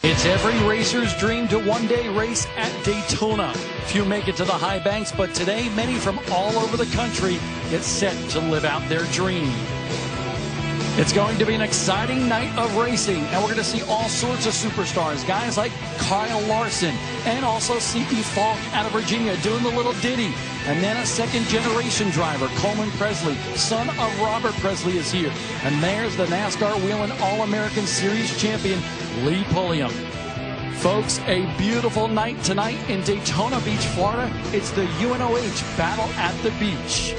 It's every racer's dream to one day race at Daytona. Few make it to the high banks, but today many from all over the country get set to live out their dream. It's going to be an exciting night of racing, and we're going to see all sorts of superstars, guys like Kyle Larson, and also C.E. Falk out of Virginia doing the little ditty. And then a second-generation driver, Coleman Presley, son of Robert Presley, is here. And there's the Nascar Whelen All-American Series champion, Lee Pulliam. Folks, a beautiful night tonight in Daytona Beach, Florida. It's the UNOH Battle at the Beach,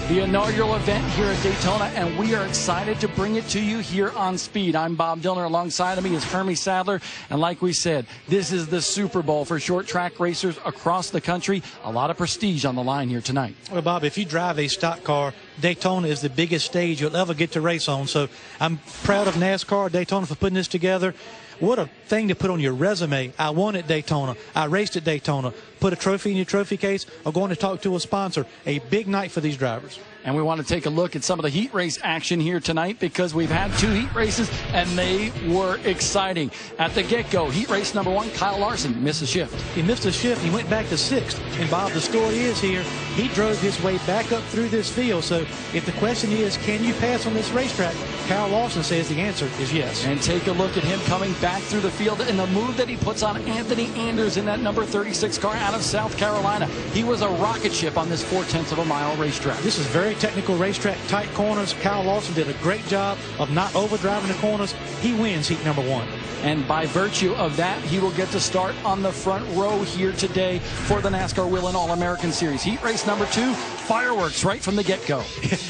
the inaugural event here at Daytona, and we are excited to bring it to you here on Speed. I'm Bob Dillner. Alongside of me is Hermie Sadler, and like we said, this is the Super Bowl for short track racers across the country. A lot of prestige on the line here tonight. Well, Bob, if you drive a stock car, Daytona is the biggest stage you'll ever get to race on, so I'm proud of NASCAR, Daytona, for putting this together. What a thing to put on your resume. I won at Daytona. I raced at Daytona. Put a trophy in your trophy case or going to talk to a sponsor. A big night for these drivers. And we want to take a look at some of the heat race action here tonight because we've had two heat races and they were exciting. At the get-go, heat race number one, Kyle Larson missed a shift. He missed a shift. He went back to sixth. And, Bob, the story is here, he drove his way back up through this field. So if the question is, can you pass on this racetrack, Kyle Larson says the answer is yes. And take a look at him coming back through the field and the move that he puts on Anthony Anders in that number 36 car out of South Carolina. He was a rocket ship on this 0.4 of a mile racetrack. This is very technical racetrack, tight corners. Kyle Larson did a great job of not overdriving the corners. He wins heat number one. And by virtue of that, he will get to start on the front row here today for the NASCAR Whelen All-American Series. Heat race number two, fireworks right from the get-go.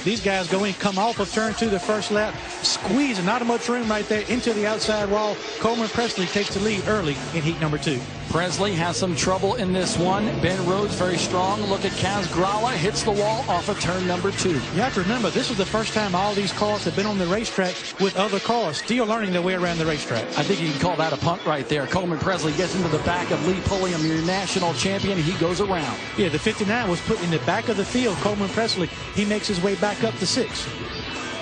These guys go in, come off of turn two, the first lap, squeeze, and not much room right there into the outside wall. Coleman Presley takes the lead early in heat number two. Presley has some trouble in this one. Ben Rhodes very strong. Look at Kaz Grala, hits the wall off of turn number two. You have to remember, this is the first time all these cars have been on the racetrack with other cars, still learning their way around the racetrack. I think you can call that a punt right there. Coleman Presley gets into the back of Lee Pulliam, your national champion. He goes around. Yeah, the 59 was put in the back of the field. Coleman Presley, he makes his way back up to sixth.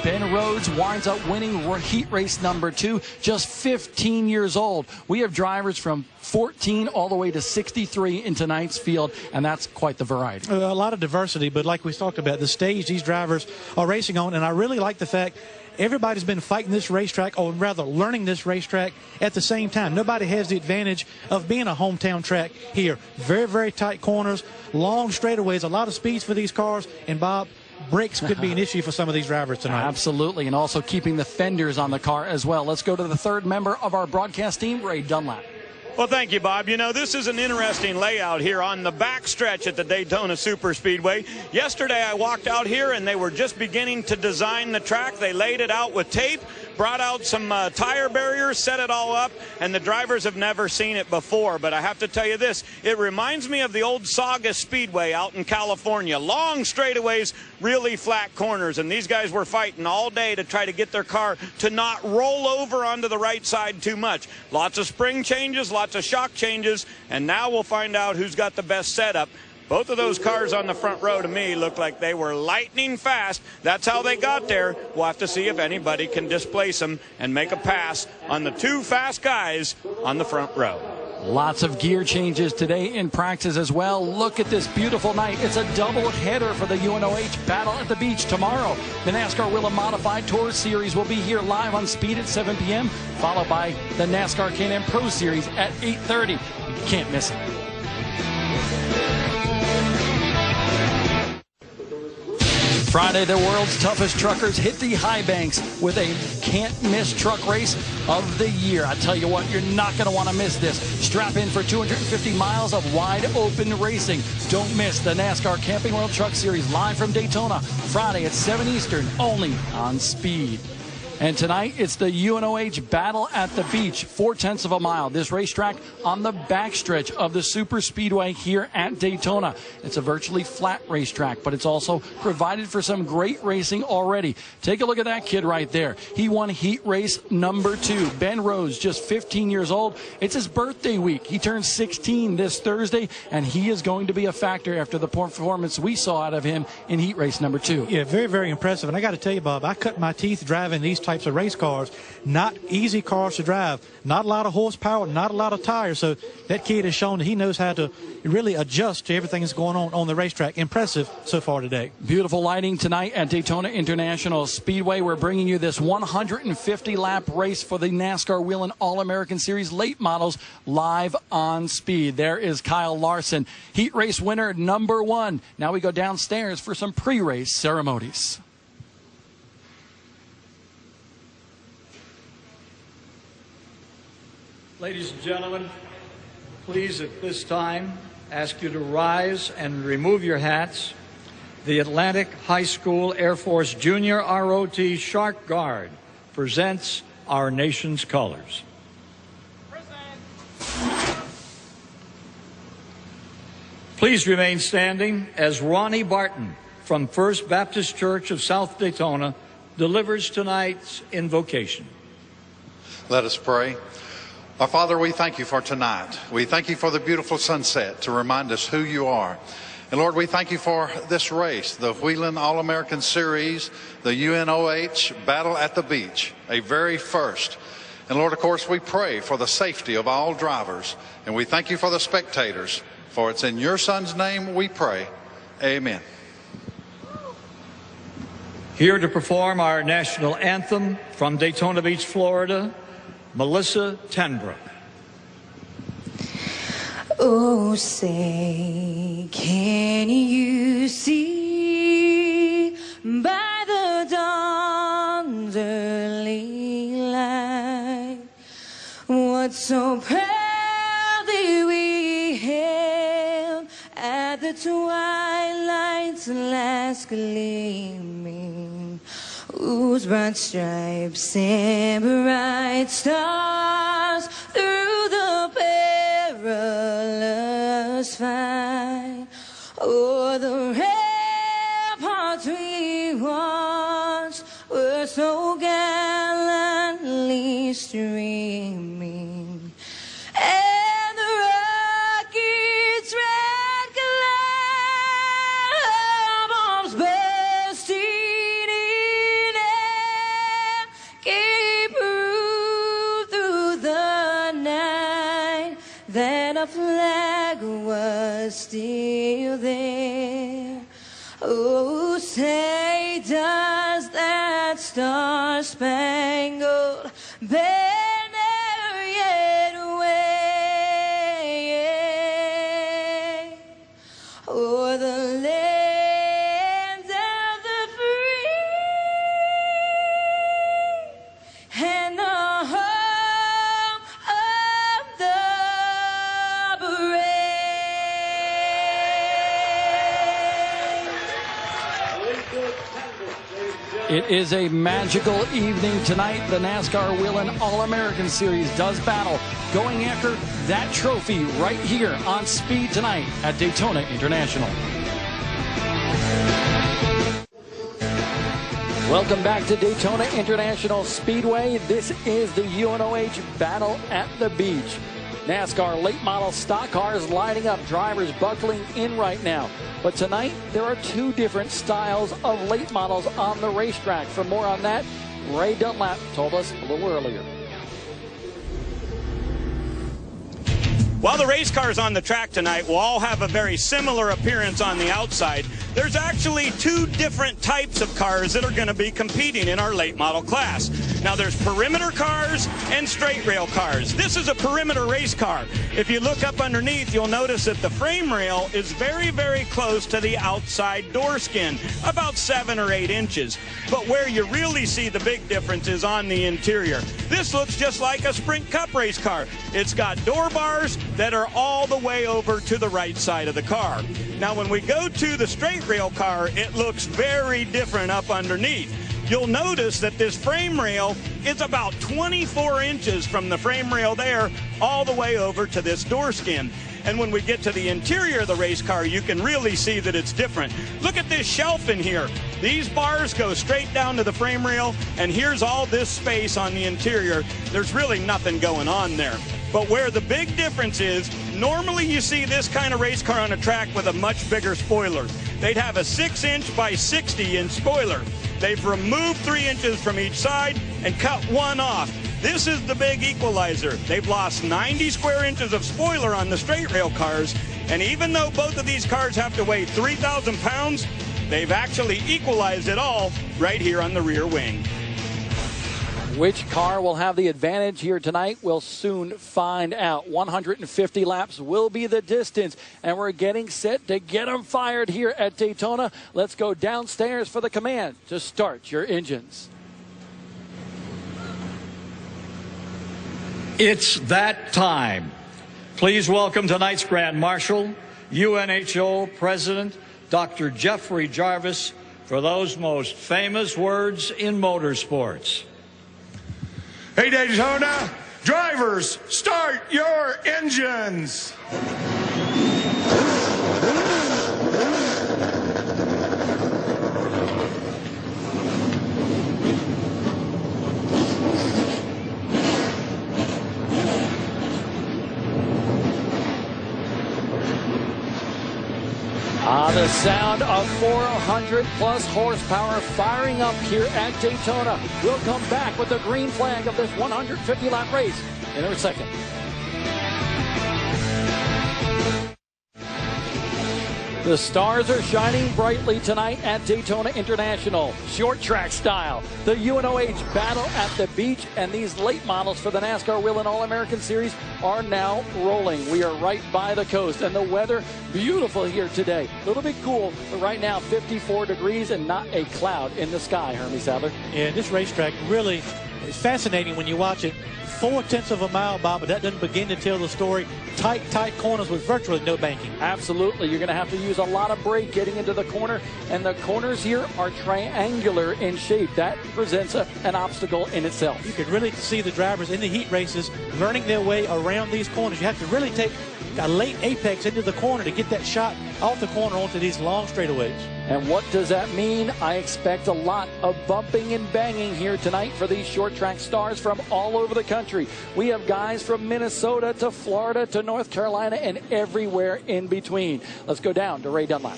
Ben Rhodes winds up winning heat race number two, just 15 years old. We have drivers from 14 all the way to 63 in tonight's field, and that's quite the variety. A lot of diversity, but like we talked about, the stage these drivers are racing on, and I really like the fact everybody's been fighting this racetrack, or rather learning this racetrack at the same time. Nobody has the advantage of being a hometown track here. Very, very tight corners, long straightaways, a lot of speeds for these cars, and Bob, brakes could be an issue for some of these drivers tonight. Absolutely, and also keeping the fenders on the car as well. Let's go to the third member of our broadcast team, Ray Dunlap. Well, thank you, Bob. You know, this is an interesting layout here on the backstretch at the Daytona Superspeedway. Yesterday, I walked out here, and they were just beginning to design the track. They laid it out with tape, brought out some tire barriers, set it all up, and the drivers have never seen it before. But I have to tell you this, it reminds me of the old Saugus Speedway out in California. Long straightaways, really flat corners, and these guys were fighting all day to try to get their car to not roll over onto the right side too much. Lots of spring changes, lots of shock changes, and now we'll find out who's got the best setup. Both of those cars on the front row to me look like they were lightning fast. That's how they got there. We'll have to see if anybody can displace them and make a pass on the two fast guys on the front row. Lots of gear changes today in practice as well. Look at this beautiful night. It's a double header for the UNOH Battle at the Beach tomorrow. The NASCAR Whelen Modified Tour Series will be here live on Speed at 7 p.m., followed by the NASCAR Can-Am Pro Series at 8:30. You can't miss it. Friday, the world's toughest truckers hit the high banks with a can't-miss truck race of the year. I tell you what, you're not going to want to miss this. Strap in for 250 miles of wide-open racing. Don't miss the NASCAR Camping World Truck Series live from Daytona, Friday at 7 Eastern, only on Speed. And tonight, it's the UNOH Battle at the Beach, 0.4 of a mile. This racetrack on the backstretch of the Super Speedway here at Daytona. It's a virtually flat racetrack, but it's also provided for some great racing already. Take a look at that kid right there. He won heat race number 2. Ben Rhodes, just 15 years old. It's his birthday week. He turns 16 this Thursday, and he is going to be a factor after the performance we saw out of him in heat race number 2. Yeah, very, very impressive. And I got to tell you, Bob, I cut my teeth driving these type types of race cars. Not easy cars to drive. Not a lot of horsepower, not a lot of tires. So that kid has shown that he knows how to really adjust to everything that's going on the racetrack. Impressive so far today. Beautiful lighting tonight at Daytona International Speedway. We're bringing you this 150-lap race for the NASCAR Whelen All-American Series late models live on Speed. There is Kyle Larson, heat race winner number 1. Now we go downstairs for some pre-race ceremonies. Ladies and gentlemen, please at this time ask you to rise and remove your hats. The Atlantic High School Air Force Junior ROT Shark Guard presents our nation's colors. Please remain standing as Ronnie Barton from First Baptist Church of South Daytona delivers tonight's invocation. Let us pray. Our Father, we thank you for tonight. We thank you for the beautiful sunset to remind us who you are. And Lord, we thank you for this race, the Whelen All-American Series, the UNOH Battle at the Beach, a very first. And Lord, of course, we pray for the safety of all drivers. And we thank you for the spectators. For it's in your Son's name we pray. Amen. Here to perform our national anthem from Daytona Beach, Florida, Melissa Tenbrook. Oh, say, can you see by the dawn's early light what so proudly we hailed at the twilight's last gleaming, whose bright stripes and bright stars through the perilous fight, o'er the ramparts we watched were so gallantly streaming, and the rocket's red glare, bombs bursting in air, gave proof through the night that a flag was still there. Oh, say, does that star-spangled banner yet wave o'er the land of the free and the home of the brave? It is a magical evening tonight. The NASCAR Whelen All-American Series does battle, going after that trophy right here on Speed tonight at Daytona International. Welcome back to Daytona International Speedway. This is the UNOH Battle at the Beach. NASCAR late model stock cars lining up, drivers buckling in right now. But tonight, there are 2 different styles of late models on the racetrack. For more on that, Ray Dunlap told us a little earlier. While the race cars on the track tonight will all have a very similar appearance on the outside, there's actually 2 different types of cars that are going to be competing in our late model class. Now there's perimeter cars and straight rail cars. This is a perimeter race car. If you look up underneath, you'll notice that the frame rail is very, very close to the outside door skin, about 7 or 8 inches. But where you really see the big difference is on the interior. This looks just like a Sprint Cup race car. It's got door bars that are all the way over to the right side of the car. Now when we go to the straight rail car, it looks very different up underneath. You'll notice that this frame rail is about 24 inches from the frame rail there all the way over to this door skin. And when we get to the interior of the race car, you can really see that it's different. Look at this shelf in here. These bars go straight down to the frame rail, and here's all this space on the interior. There's really nothing going on there. But where the big difference is, normally you see this kind of race car on a track with a much bigger spoiler. They'd have a 6-inch by 60-inch spoiler. They've removed 3 inches from each side and cut 1 off. This is the big equalizer. They've lost 90 square inches of spoiler on the straight rail cars, and even though both of these cars have to weigh 3,000 pounds, they've actually equalized it all right here on the rear wing. Which car will have the advantage here tonight? We'll soon find out. 150 laps will be the distance, and we're getting set to get them fired here at Daytona. Let's go downstairs for the command to start your engines. It's that time. Please welcome tonight's Grand Marshal, UNHO President Dr. Jeffrey Jarvis, for those most famous words in motorsports. Hey Daytona, drivers, start your engines. The sound of 400 plus horsepower firing up here at Daytona. We'll come back with the green flag of this 150 lap race in a second. The stars are shining brightly tonight at Daytona International. Short track style. The UNOH battle at the beach, and these late models for the NASCAR Whelen All-American Series are now rolling. We are right by the coast, and the weather beautiful here today. A little bit cool, but right now 54 degrees and not a cloud in the sky, Hermie Sadler. Yeah, this racetrack really is fascinating when you watch it. 0.4 of a mile, Bob, but that doesn't begin to tell the story. Tight corners with virtually no banking. Absolutely. You're going to have to use a lot of brake getting into the corner, and the corners here are triangular in shape. That presents an obstacle in itself. You can really see the drivers in the heat races learning their way around these corners. You have to really take a late apex into the corner to get that shot off the corner onto these long straightaways. And what does that mean? I expect a lot of bumping and banging here tonight for these short track stars from all over the country. We have guys from Minnesota to Florida to North Carolina and everywhere in between. Let's go down to Ray Dunlap.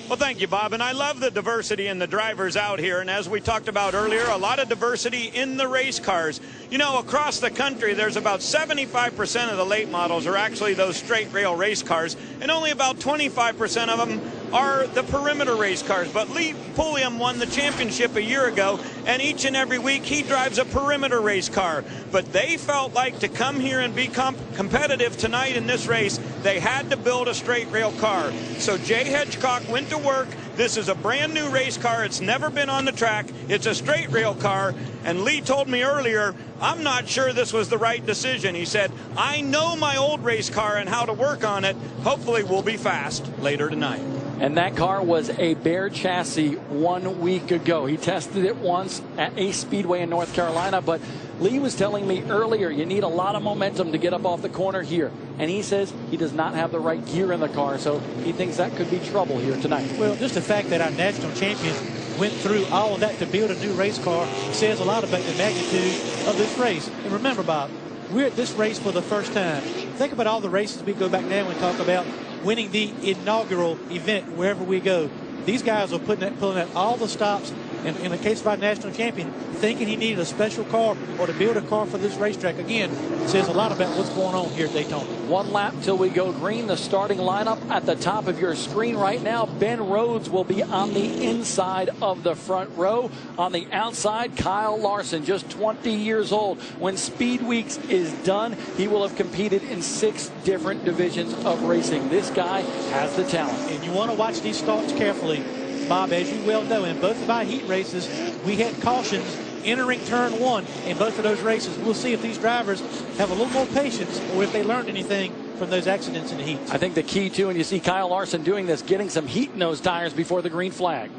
Well, thank you, Bob. And I love the diversity in the drivers out here. And as we talked about earlier, a lot of diversity in the race cars. You know, across the country, there's about 75% of the late models are actually those straight rail race cars, and only about 25% of them are the perimeter race cars. But Lee Pulliam won the championship a year ago, and each and every week he drives a perimeter race car. But they felt like to come here and be competitive tonight in this race, they had to build a straight rail car. So Jay Hedgecock went to work. This is a brand new race car. It's never been on the track. It's a straight rail car. And Lee told me earlier, I'm not sure this was the right decision. He said, I know my old race car and how to work on it. Hopefully we'll be fast later tonight. And that car was a bare chassis 1 week ago. He tested it once at Ace Speedway in North Carolina, but Lee was telling me earlier you need a lot of momentum to get up off the corner here. And he says he does not have the right gear in the car, so he thinks that could be trouble here tonight. Well, just the fact that our national champions went through all of that to build a new race car says a lot about the magnitude of this race. And remember, Bob, we're at this race for the first time. Think about all the races we go back now and talk about winning the inaugural event wherever we go. These guys are pulling out all the stops, and in the case of our national champion, thinking he needed a special car or to build a car for this racetrack, again, says a lot about what's going on here at Daytona. 1 lap till we go green. The starting lineup at the top of your screen right now. Ben Rhodes will be on the inside of the front row. On the outside, Kyle Larson, just 20 years old. When Speed Weeks is done, he will have competed in 6 different divisions of racing. This guy has the talent. And you want to watch these starts carefully, Bob. As you well know, in both of our heat races, we had cautions entering turn 1 in both of those races. We'll see if these drivers have a little more patience or if they learned anything from those accidents in the heat. I think the key, too, and you see Kyle Larson doing this, getting some heat in those tires before the green flag.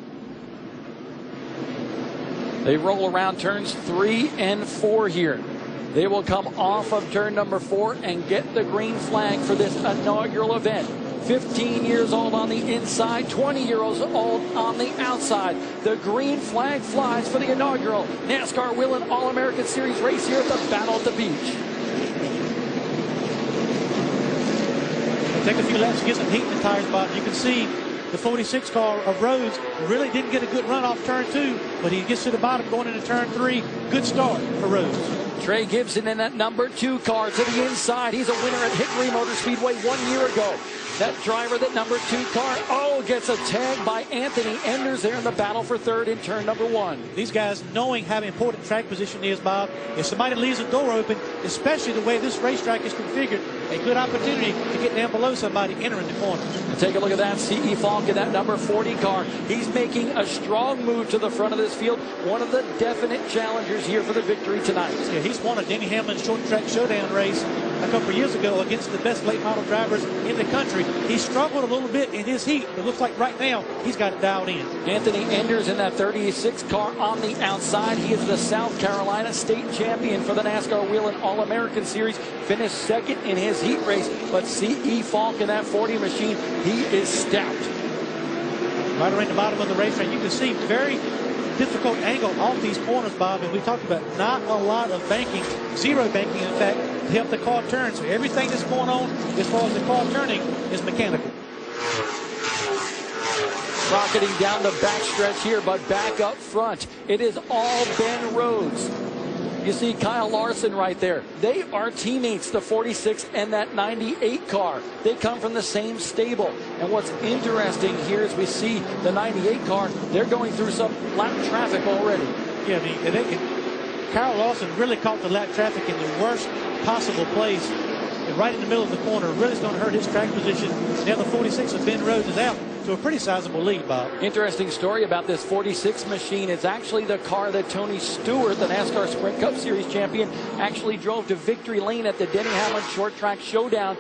They roll around turns 3 and 4 here. They will come off of turn number 4 and get the green flag for this inaugural event. 15 years old on the inside, 20 years old on the outside. The green flag flies for the inaugural NASCAR Whelen All-American Series race here at the Battle at the Beach. Take a few laps to get some heat in the tires, Bob. You can see The 46 car of Rhodes really didn't get a good run off turn 2, but he gets to the bottom going into turn 3. Good start for Rhodes. Trey Gibson in that number 2 car to the inside. He's a winner at Hickory Motor Speedway 1 year ago. That driver, that number 2 car, gets a tag by Anthony Enders there in the battle for third in turn number 1. These guys knowing how important track position is, Bob. If somebody leaves a door open, especially the way this racetrack is configured, a good opportunity to get down below somebody entering the corner. And take a look at that. C.E. Falk in that number 40 car. He's making a strong move to the front of this field. One of the definite challengers here for the victory tonight. Yeah, he's won a Denny Hamlin short track showdown race a couple of years ago against the best late model drivers in the country. He struggled a little bit in his heat, but it looks like right now he's got it dialed in. Anthony Enders in that 36 car on the outside. He is the South Carolina state champion for the NASCAR Whelen All-American Series. Finished second in his heat race, but C.E. Falk in that 40 machine, he is stout. Right around the bottom of the racetrack, you can see very difficult angle off these corners, Bob, and we talked about not a lot of banking, zero banking, in fact, to help the car turn. So everything that's going on as far as the car turning is mechanical. Rocketing down the backstretch here, but back up front, it is all Ben Rhodes. You see Kyle Larson right there. They are teammates, the 46 and that 98 car. They come from the same stable. And what's interesting here is we see the 98 car, they're going through some lap traffic already. Yeah, Kyle Larson really caught the lap traffic in the worst possible place, and right in the middle of the corner. Really is going to hurt his track position. Now the 46 of Ben Rhodes is out to a pretty sizable lead, Bob. Interesting story about this 46 machine. It's actually the car that Tony Stewart, the NASCAR Sprint Cup Series champion, actually drove to victory lane at the Denny Hamlin Short Track Showdown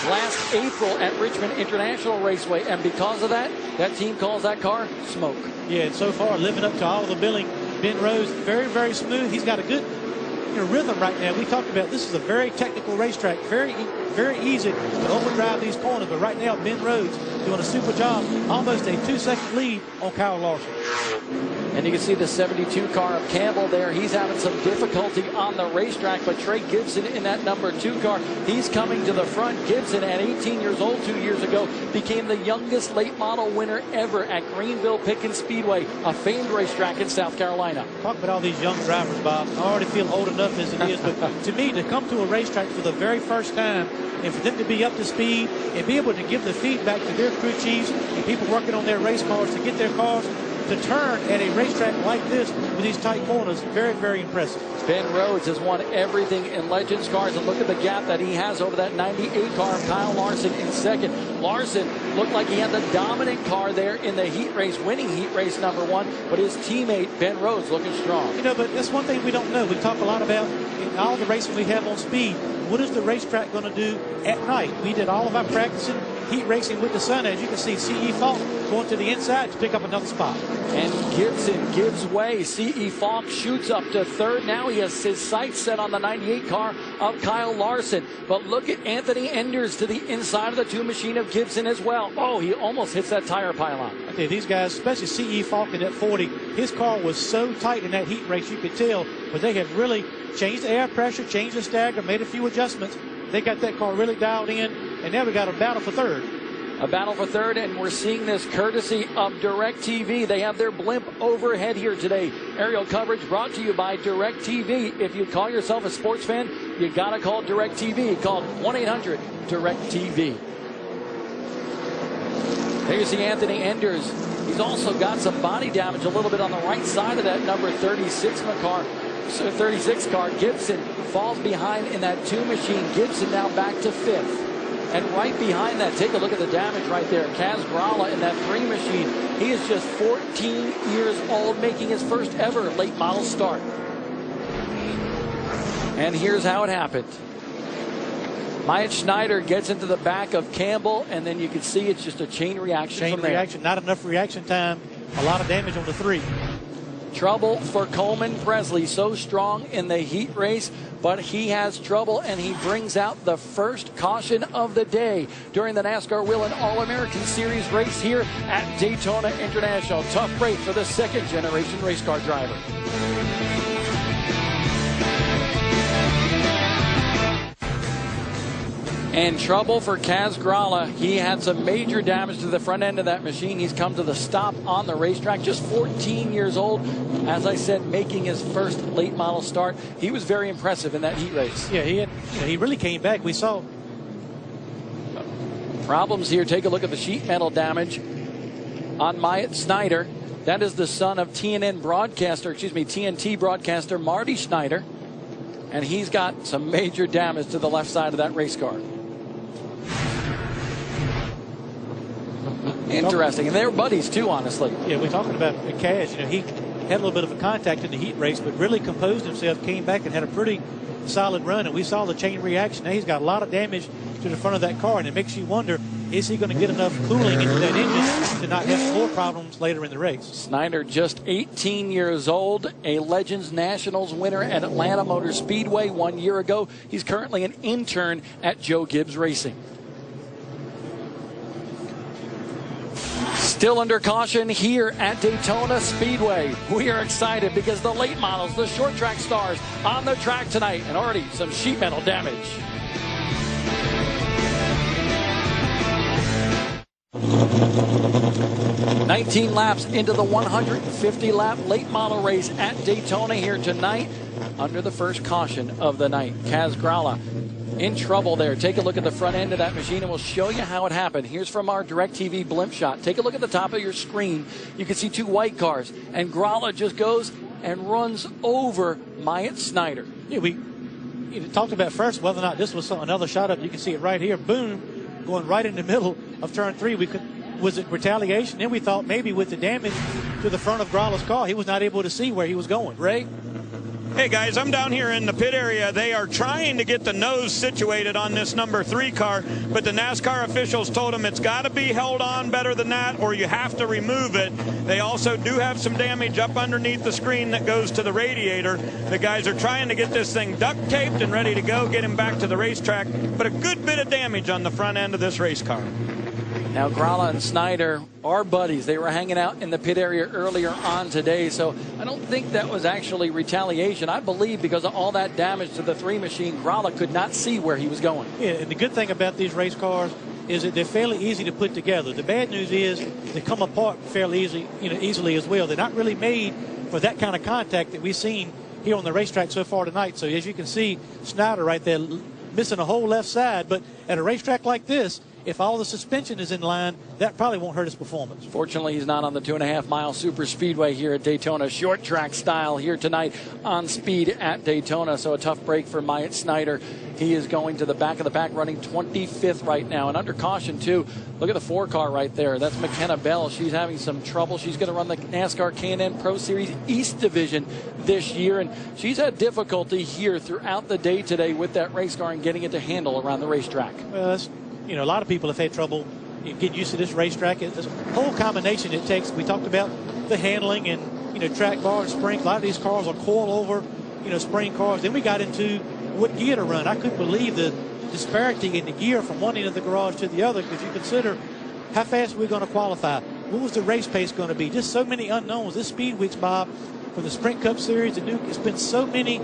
last April at Richmond International Raceway. And because of that, that team calls that car Smoke. Yeah, and so far living up to all the billing. Ben Rhodes, very, very smooth. He's got a good rhythm right now. We talked about this is a very technical racetrack, very easy to overdrive these corners, but right now Ben Rhodes doing a super job, almost a 2-second lead on Kyle Larson. And you can see the 72 car of Campbell there. He's having some difficulty on the racetrack, but Trey Gibson in that number 2 car, he's coming to the front. Gibson, at 18 years old 2 years ago, became the youngest late model winner ever at Greenville Pickens Speedway, a famed racetrack in South Carolina. Talk about all these young drivers, Bob. I already feel old enough as it is, but to me, to come to a racetrack for the very first time and for them to be up to speed and be able to give the feedback to their crew chiefs and people working on their race cars to get their cars to turn at a racetrack like this with these tight corners, very, very impressive. Ben Rhodes has won everything in Legends cars, and look at the gap that he has over that 98 car of Kyle Larson in second. Larson looked like he had the dominant car there in the heat race, winning heat race number 1, but his teammate Ben Rhodes looking strong. You know, but that's one thing we don't know. We talk a lot about in all the racing we have on speed. What is the racetrack going to do at night? We did all of our practicing, heat racing with the sun. As you can see, C.E. Falk going to the inside to pick up another spot. And Gibson gives way. C.E. Falk shoots up to third. Now he has his sights set on the 98 car of Kyle Larson. But look at Anthony Enders to the inside of the 2 machine of Gibson as well. Oh, he almost hits that tire pylon. Okay, these guys, especially C.E. Falk in that 40, his car was so tight in that heat race, you could tell, but they have really changed the air pressure, changed the stagger, made a few adjustments. They got that car really dialed in, and now we got a battle for third. A battle for third, and we're seeing this courtesy of DirecTV. They have their blimp overhead here today. Aerial coverage brought to you by DirecTV. If you call yourself a sports fan, you got to call DirecTV. Call 1-800-DirecTV. There you see Anthony Enders. He's also got some body damage a little bit on the right side of that number 36 car. 36 car. Gibson falls behind in that 2 machine. Gibson now back to 5th. And right behind that, take a look at the damage right there. Kaz Grala in that 3 machine. He is just 14 years old, making his first ever late model start. And here's how it happened. Myatt Schneider gets into the back of Campbell, and then you can see it's just a chain reaction from there. Chain reaction, not enough reaction time. A lot of damage on the 3. Trouble for Coleman Presley, so strong in the heat race, but he has trouble, and he brings out the first caution of the day during the NASCAR Whelen All-American Series race here at Daytona International. Tough break for the second-generation race car driver. And trouble for Kaz Gralla. He had some major damage to the front end of that machine. He's come to the stop on the racetrack, just 14 years old. As I said, making his first late model start. He was very impressive in that heat race. Yeah, he really came back. We saw problems here. Take a look at the sheet metal damage on Myatt Snyder. That is the son of TNT broadcaster Marty Schneider. And he's got some major damage to the left side of that race car. Interesting. And they were buddies too, honestly. Yeah, we're talking about Kaz. He had a little bit of a contact in the heat race, but really composed himself, came back and had a pretty solid run. And we saw the chain reaction. Now he's got a lot of damage to the front of that car, and it makes you wonder, is he going to get enough cooling into that engine to not have more problems later in the race? Snyder, just 18 years old, a Legends Nationals winner at Atlanta Motor Speedway 1 year ago. He's currently an intern at Joe Gibbs Racing. Still under caution here at Daytona Speedway. We are excited because the late models, the short track stars on the track tonight, and already some sheet metal damage. "19 laps into the 150-lap late model race at Daytona here tonight under the first caution of the night. Kaz Gralla in trouble there. Take a look at the front end of that machine and we'll show you how it happened. Here's from our DirecTV blimp shot. Take a look at the top of your screen. You can see two white cars, and Gralla just goes and runs over Myatt Snyder. Yeah, we talked about first whether or not this was another shot up. You can see it right here. Boom, going right in the middle of turn 3. Was it retaliation? Then we thought maybe with the damage to the front of Gralla's car, he was not able to see where he was going. Ray? Hey guys, I'm down here in the pit area. They are trying to get the nose situated on this number 3 car, but the NASCAR officials told them it's got to be held on better than that or you have to remove it. They also do have some damage up underneath the screen that goes to the radiator. The guys are trying to get this thing duct taped and ready to go, get him back to the racetrack, but a good bit of damage on the front end of this race car. Now, Gralla and Snyder are buddies. They were hanging out in the pit area earlier on today, so I don't think that was actually retaliation. I believe because of all that damage to the 3 machine, Gralla could not see where he was going. Yeah, and the good thing about these race cars is that they're fairly easy to put together. The bad news is they come apart fairly easily as well. They're not really made for that kind of contact that we've seen here on the racetrack so far tonight. So as you can see, Snyder right there missing a whole left side, but at a racetrack like this, if all the suspension is in line, that probably won't hurt his performance. Fortunately, he's not on the 2.5-mile super speedway here at Daytona. Short track style here tonight on speed at Daytona. So a tough break for Myatt Snyder. He is going to the back of the pack, running 25th right now. And under caution, too, look at the 4 car right there. That's McKenna Bell. She's having some trouble. She's going to run the NASCAR K&N Pro Series East Division this year. And she's had difficulty here throughout the day today with that race car and getting it to handle around the racetrack. Well, that's, a lot of people have had trouble getting used to this racetrack. It's a whole combination it takes. We talked about the handling and, track bar and spring. A lot of these cars are coil over, spring cars. Then we got into what gear to run. I couldn't believe the disparity in the gear from one end of the garage to the other, because you consider how fast we're going to qualify. What was the race pace going to be? Just so many unknowns. This Speed Weeks, Bob, for the Sprint Cup Series, it's been so many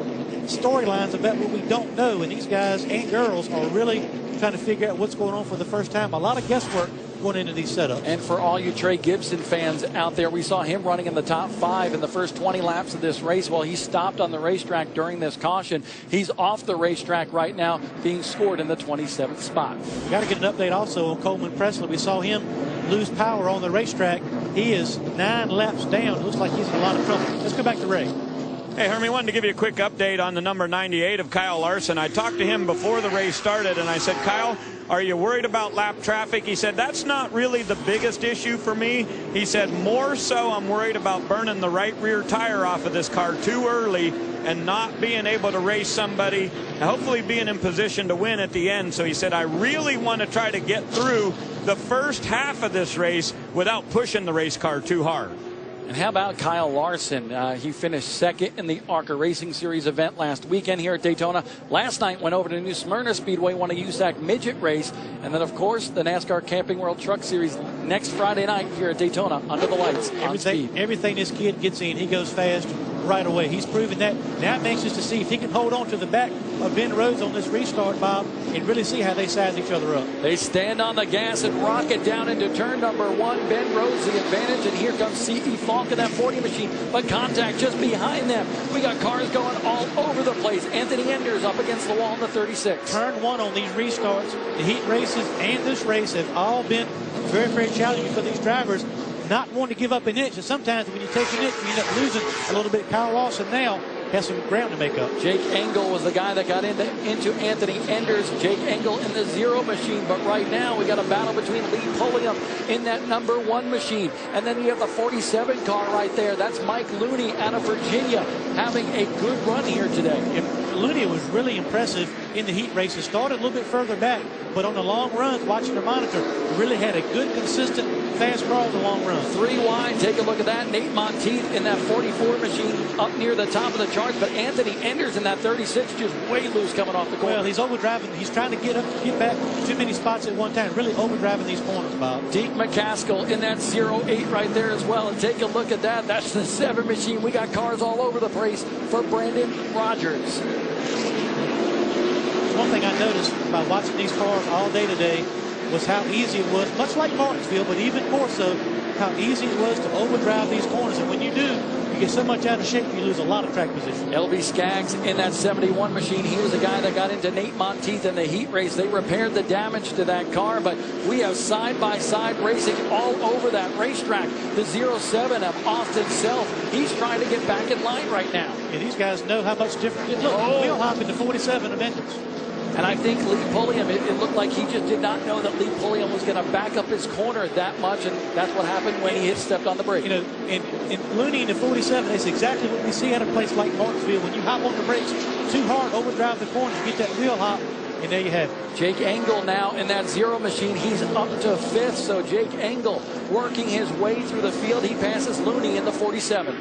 storylines about what we don't know, and these guys and girls are really trying to figure out what's going on for the first time. A lot of guesswork going into these setups. And for all you Trey Gibson fans out there, we saw him running in the top 5 in the first 20 laps of this race while he stopped on the racetrack during this caution. He's off the racetrack right now, being scored in the 27th spot. We got to get an update also on Coleman Presley. We saw him lose power on the racetrack. He is 9 laps down. Looks like he's in a lot of trouble. Let's go back to Ray. Hey, Hermie, wanted to give you a quick update on the number 98 of Kyle Larson. I talked to him before the race started, and I said, Kyle, are you worried about lap traffic? He said, that's not really the biggest issue for me. He said, more so I'm worried about burning the right rear tire off of this car too early and not being able to race somebody, and hopefully being in position to win at the end. So he said, I really want to try to get through the first half of this race without pushing the race car too hard. And how about Kyle Larson? He finished second in the ARCA Racing Series event last weekend here at Daytona. Last night went over to New Smyrna Speedway, won a USAC midget race. And then, of course, the NASCAR Camping World Truck Series next Friday night here at Daytona under the lights on speed. Everything this kid gets in, he goes fast right away. He's proven that. Now I'm anxious to see if he can hold on to the back of Ben Rhodes on this restart, Bob, and really see how they size each other up. They stand on the gas and rocket down into turn number 1. Ben Rhodes the advantage, and here comes C.E. Falk in that 40 machine, but contact just behind them. We got cars going all over the place. Anthony Enders up against the wall in the 36. Turn 1 on these restarts, the heat races and this race have all been very, very challenging for these drivers. Not wanting to give up an inch, and sometimes when you take an inch, you end up losing a little bit. Kyle Lawson now has some ground to make up. Jake Engel was the guy that got into Anthony Enders. Jake Engel in the 0 machine, but right now we got a battle between Lee Pulliam in that number 1 machine, and then you have the 47 car right there. That's Mike Looney out of Virginia having a good run here today. And Looney was really impressive in the heat races. Started a little bit further back, but on the long runs, watching the monitor, really had a good, consistent, fast car on the long run. 3 wide. Take a look at that. Nate Monteith in that 44 machine up near the top of the charts, but Anthony Enders in that 36 just way loose coming off the corner. Well, he's overdriving. He's trying to get back too many spots at one time. Really overdriving these corners, Bob. Deke McCaskill in that 08 right there as well. And take a look at that. That's the 7 machine. We got cars all over the place for Brandon Rogers. One thing I noticed by watching these cars all day today was how easy it was, much like Martinsville, but even more so, how easy it was to overdrive these corners. And when you do, you get so much out of shape, you lose a lot of track position. LB Skaggs in that 71 machine. He was the guy that got into Nate Monteith in the heat race. They repaired the damage to that car, but we have side-by-side racing all over that racetrack. The 07 of Austin Self, he's trying to get back in line right now. And these guys know how much different. Look, wheel hop in the 47 of Enders. And I think Lee Pulliam, it looked like he just did not know that Lee Pulliam was going to back up his corner that much, and that's what happened when he stepped on the brake. You know, in Looney in the 47, that's exactly what we see at a place like Martinsville. When you hop on the brakes too hard, overdrive the corners, get that wheel hop, and there you have it. Jake Engel now in that 0 machine. He's up to 5th, so Jake Engel working his way through the field. He passes Looney in the 47.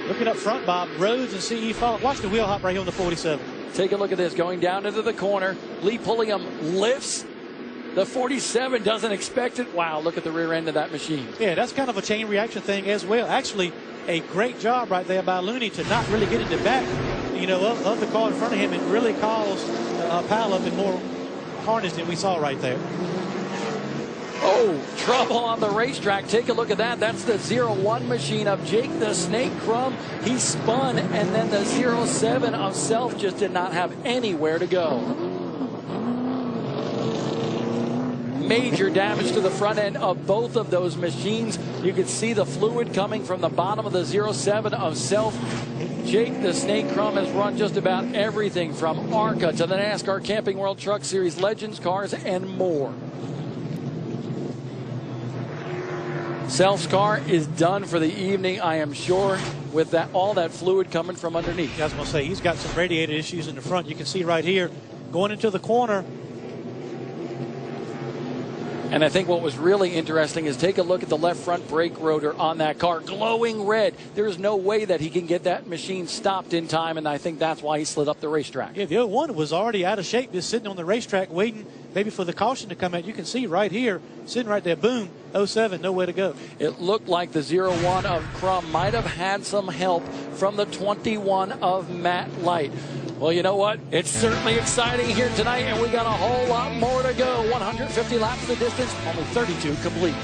Looking up front, Bob, Rhodes and C.E. Falk. Watch the wheel hop right here on the 47. Take a look at this, going down into the corner. Lee Pulliam lifts. The 47 doesn't expect it. Wow, look at the rear end of that machine. Yeah, that's kind of a chain reaction thing as well. Actually, a great job right there by Looney to not really get in the back, of the car in front of him and really cause a pile up and more carnage than we saw right there. Oh, trouble on the racetrack. Take a look at that. That's the 01 machine of Jake the Snake Crum. He spun, and then the 07 of Self just did not have anywhere to go. Major damage to the front end of both of those machines. You can see the fluid coming from the bottom of the 07 of Self. Jake the Snake Crum has run just about everything from ARCA to the NASCAR Camping World Truck Series Legends cars and more. Self's car is done for the evening, I am sure, with all that fluid coming from underneath. I was going to say, he's got some radiator issues in the front. You can see right here, going into the corner. And I think what was really interesting is take a look at the left front brake rotor on that car. Glowing red. There's no way that he can get that machine stopped in time, and I think that's why he slid up the racetrack. Yeah, the 01 was already out of shape, just sitting on the racetrack waiting maybe for the caution to come out. You can see right here, sitting right there, boom, 07, nowhere to go. It looked like the 01 of Crum might have had some help from the 21 of Matt Light. Well, you know what? It's certainly exciting here tonight, and we got a whole lot more to go. 150 laps the distance, only 32 complete.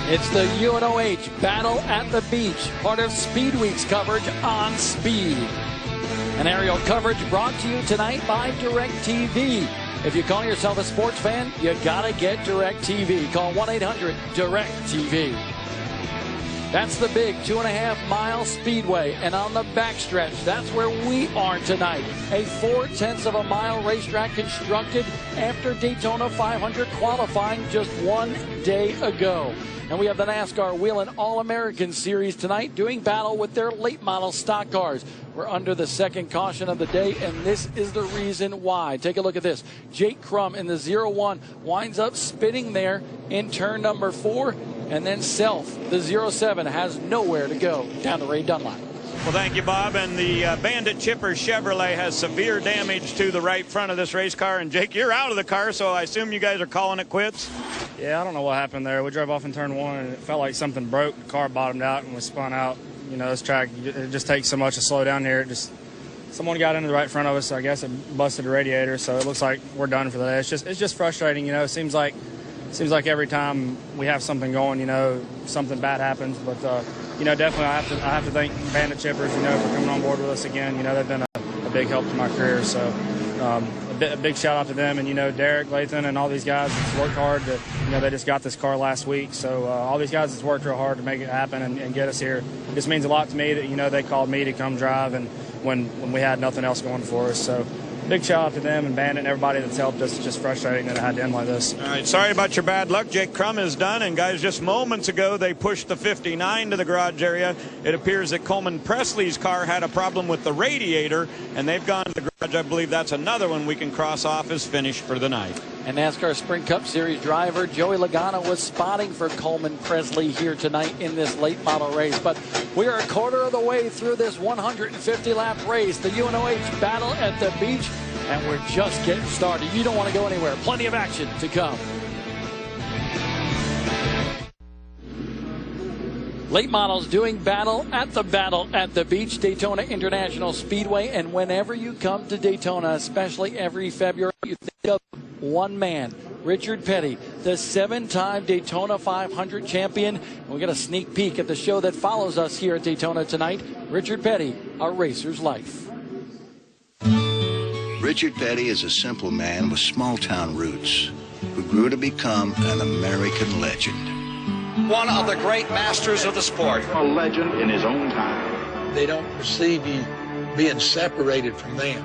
It's the UNOH Battle at the Beach, part of Speed Week's coverage on Speed. An aerial coverage brought to you tonight by DirecTV. If you call yourself a sports fan, you gotta get DirecTV. Call 1-800-DirecTV. That's the big 2.5-mile speedway, and on the backstretch, that's where we are tonight. A 0.4 mile racetrack constructed after Daytona 500 qualifying just 1 day ago. And we have the Nascar Whelen All-American Series tonight doing battle with their late model stock cars. We're under the second caution of the day, and this is the reason why. Take a look at this. Jake Crum in the 01 winds up spinning there in turn number 4, and then Self, the 07, has nowhere to go down the Ray Dunlop. Well, thank you, Bob. And the Bandit Chipper Chevrolet has severe damage to the right front of this race car. And Jake, you're out of the car, so I assume you guys are calling it quits? Yeah, I don't know what happened there. We drove off in turn one, and it felt like something broke. The car bottomed out and was spun out. You know, this track, it just takes so much to slow down here. Someone got into the right front of us. I guess it busted the radiator, so it looks like we're done for the day. It's just frustrating. You know, it seems like every time we have something going, you know, something bad happens. But you know, definitely I have to thank Bandit Chippers, you know, for coming on board with us again. You know, they've been a big help to my career. So a big shout out to them, and you know, Derek, Lathan, and all these guys that's worked hard. You know, they just got this car last week. So all these guys that's worked real hard to make it happen and get us here. This means a lot to me that, you know, they called me to come drive and when we had nothing else going for us. So big shout out to them and Bandit and everybody that's helped us. It's just frustrating that it had to end like this. All right, sorry about your bad luck. Jake Crum is done. And guys, just moments ago, they pushed the 59 to the garage area. It appears that Coleman Presley's car had a problem with the radiator, and they've gone to the garage. I believe that's another one we can cross off as finished for the night. And NASCAR Sprint Cup Series driver Joey Logano was spotting for Coleman Presley here tonight in this late model race. But we are a quarter of the way through this 150-lap race, the UNOH Battle at the Beach, and we're just getting started. You don't want to go anywhere. Plenty of action to come. Late models doing battle at the Beach, Daytona International Speedway. And whenever you come to Daytona, especially every February, you think of one man, Richard Petty, the 7-time Daytona 500 champion. And we got a sneak peek at the show that follows us here at Daytona tonight. Richard Petty, A Racer's Life. Richard Petty is a simple man with small-town roots who grew to become an American legend. One of the great masters of the sport. A legend in his own time. They don't perceive you being separated from them.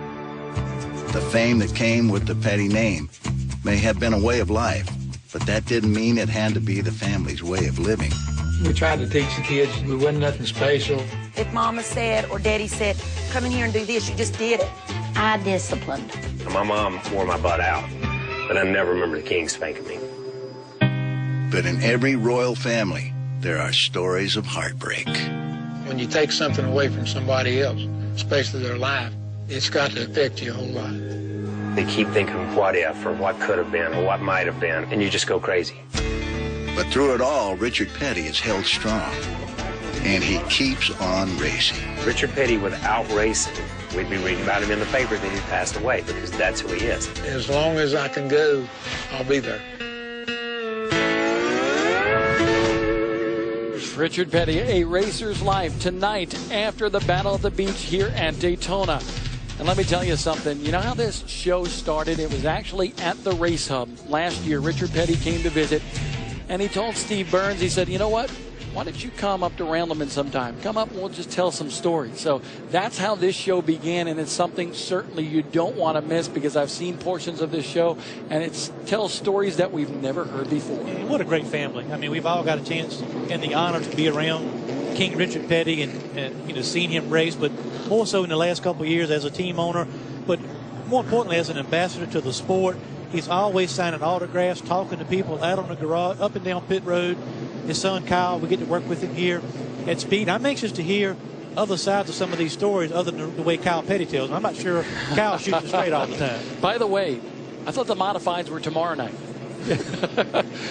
The fame that came with the Petty name may have been a way of life, but that didn't mean it had to be the family's way of living. We tried to teach the kids we wasn't nothing special. If Mama said or Daddy said, come in here and do this, you just did it. I disciplined. My mom wore my butt out, but I never remember the king spanking me. But in every royal family, there are stories of heartbreak. When you take something away from somebody else, especially their life, it's got to affect you a whole lot. They keep thinking what if or what could have been or what might have been, and you just go crazy. But through it all, Richard Petty is held strong, and he keeps on racing. Richard Petty, without racing, we'd be reading about him in the paper that he passed away, because that's who he is. As long as I can go, I'll be there. Richard Petty, A Racer's Life, tonight after the Battle of the Beach here at Daytona. And let me tell you something. You know how this show started? It was actually at the Race Hub last year. Richard Petty came to visit, and he told Steve Burns, he said, you know what? Why don't you come up to Randleman sometime? Come up and we'll just tell some stories. So that's how this show began, and it's something certainly you don't want to miss, because I've seen portions of this show, and it tells stories that we've never heard before. And what a great family. I mean, we've all got a chance and the honor to be around King Richard Petty and you know, seeing him race, but more so in the last couple of years as a team owner, but more importantly as an ambassador to the sport. He's always signing autographs, talking to people out on the garage, up and down pit road. His son Kyle, we get to work with him here at Speed. I'm anxious to hear other sides of some of these stories other than the way Kyle Petty tells them. I'm not sure Kyle shoots straight all the time. By the way, I thought the modifieds were tomorrow night.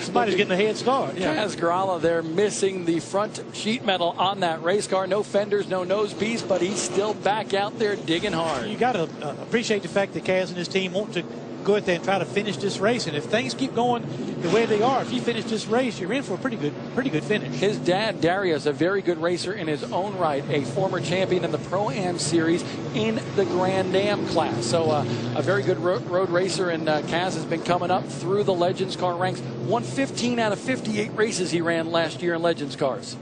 Somebody's getting a head start. Yeah. Kaz Grala there missing the front sheet metal on that race car. No fenders, no nose piece, but he's still back out there digging hard. You got to appreciate the fact that Kaz and his team want to go out there and try to finish this race. And if things keep going the way they are, if you finish this race, you're in for a pretty good finish. His dad, Darius, a very good racer in his own right, a former champion in the Pro-Am Series in the Grand Am class. So a very good road racer, and Kaz has been coming up through the Legends car ranks. Won 15 out of 58 races he ran last year in Legends cars.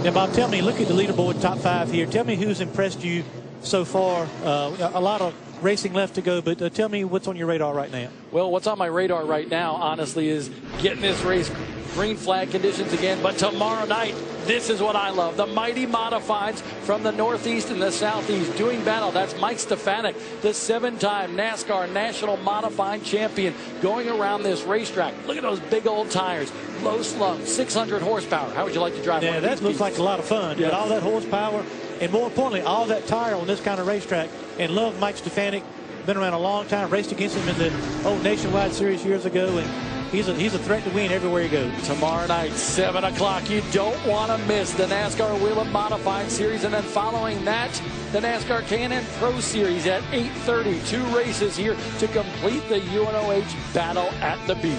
Now, Bob, tell me, look at the leaderboard top 5 here. Tell me who's impressed you so far. A lot of racing left to go, but tell me what's on your radar right now. Well, what's on my radar right now, honestly, is getting this race green flag conditions again. But tomorrow night, This is what I love. The mighty modifieds from the Northeast and the Southeast doing battle. That's Mike Stefanik, the 7-time NASCAR National Modified Champion, going around this racetrack. Look at those big old tires. Low slung, 600 horsepower. How would you like to drive one? Yeah, that looks like a lot of fun. Yeah. But all that horsepower, and more importantly, all that tire on this kind of racetrack. And love Mike Stefanik. Been around a long time. Raced against him in the old Nationwide Series years ago. And he's a threat to win everywhere he goes. Tomorrow night, 7 o'clock. You don't want to miss the NASCAR Whelen Modified Series. And then following that, the NASCAR Can-Am Pro Series at 8:30. 2 races here to complete the UNOH battle at the beach.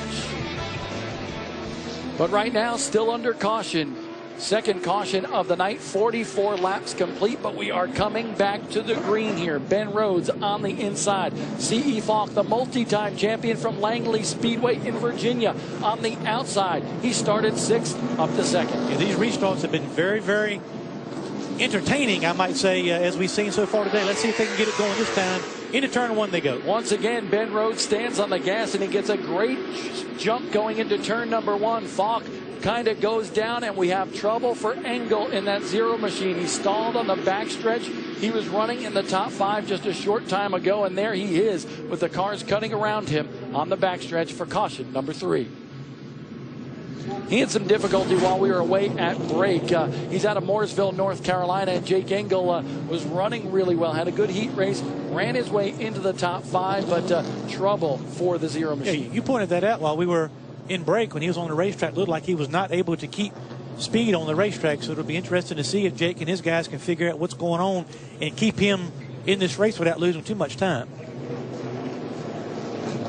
But right now, still under caution. Second caution of the night, 44 laps complete, but we are coming back to the green here. Ben Rhodes on the inside. C.E. Falk, the multi-time champion from Langley Speedway in Virginia, on the outside. He started 6th, up to 2nd. Yeah, these restarts have been very, very entertaining, I might say, as we've seen so far today. Let's see if they can get it going this time. Into turn 1 they go. Once again, Ben Rhodes stands on the gas, and he gets a great jump going into turn number 1. Falk kind of goes down, and we have trouble for Engel in that Zero machine. He stalled on the backstretch. He was running in the top 5 just a short time ago, and there he is with the cars cutting around him on the backstretch for caution number 3. He had some difficulty while we were away at break. He's out of Mooresville, North Carolina, and Jake Engel was running really well, had a good heat race, ran his way into the top 5, but trouble for the Zero machine. Yeah, you pointed that out while we were in break when he was on the racetrack. It looked like he was not able to keep speed on the racetrack, so it'll be interesting to see if Jake and his guys can figure out what's going on and keep him in this race without losing too much time.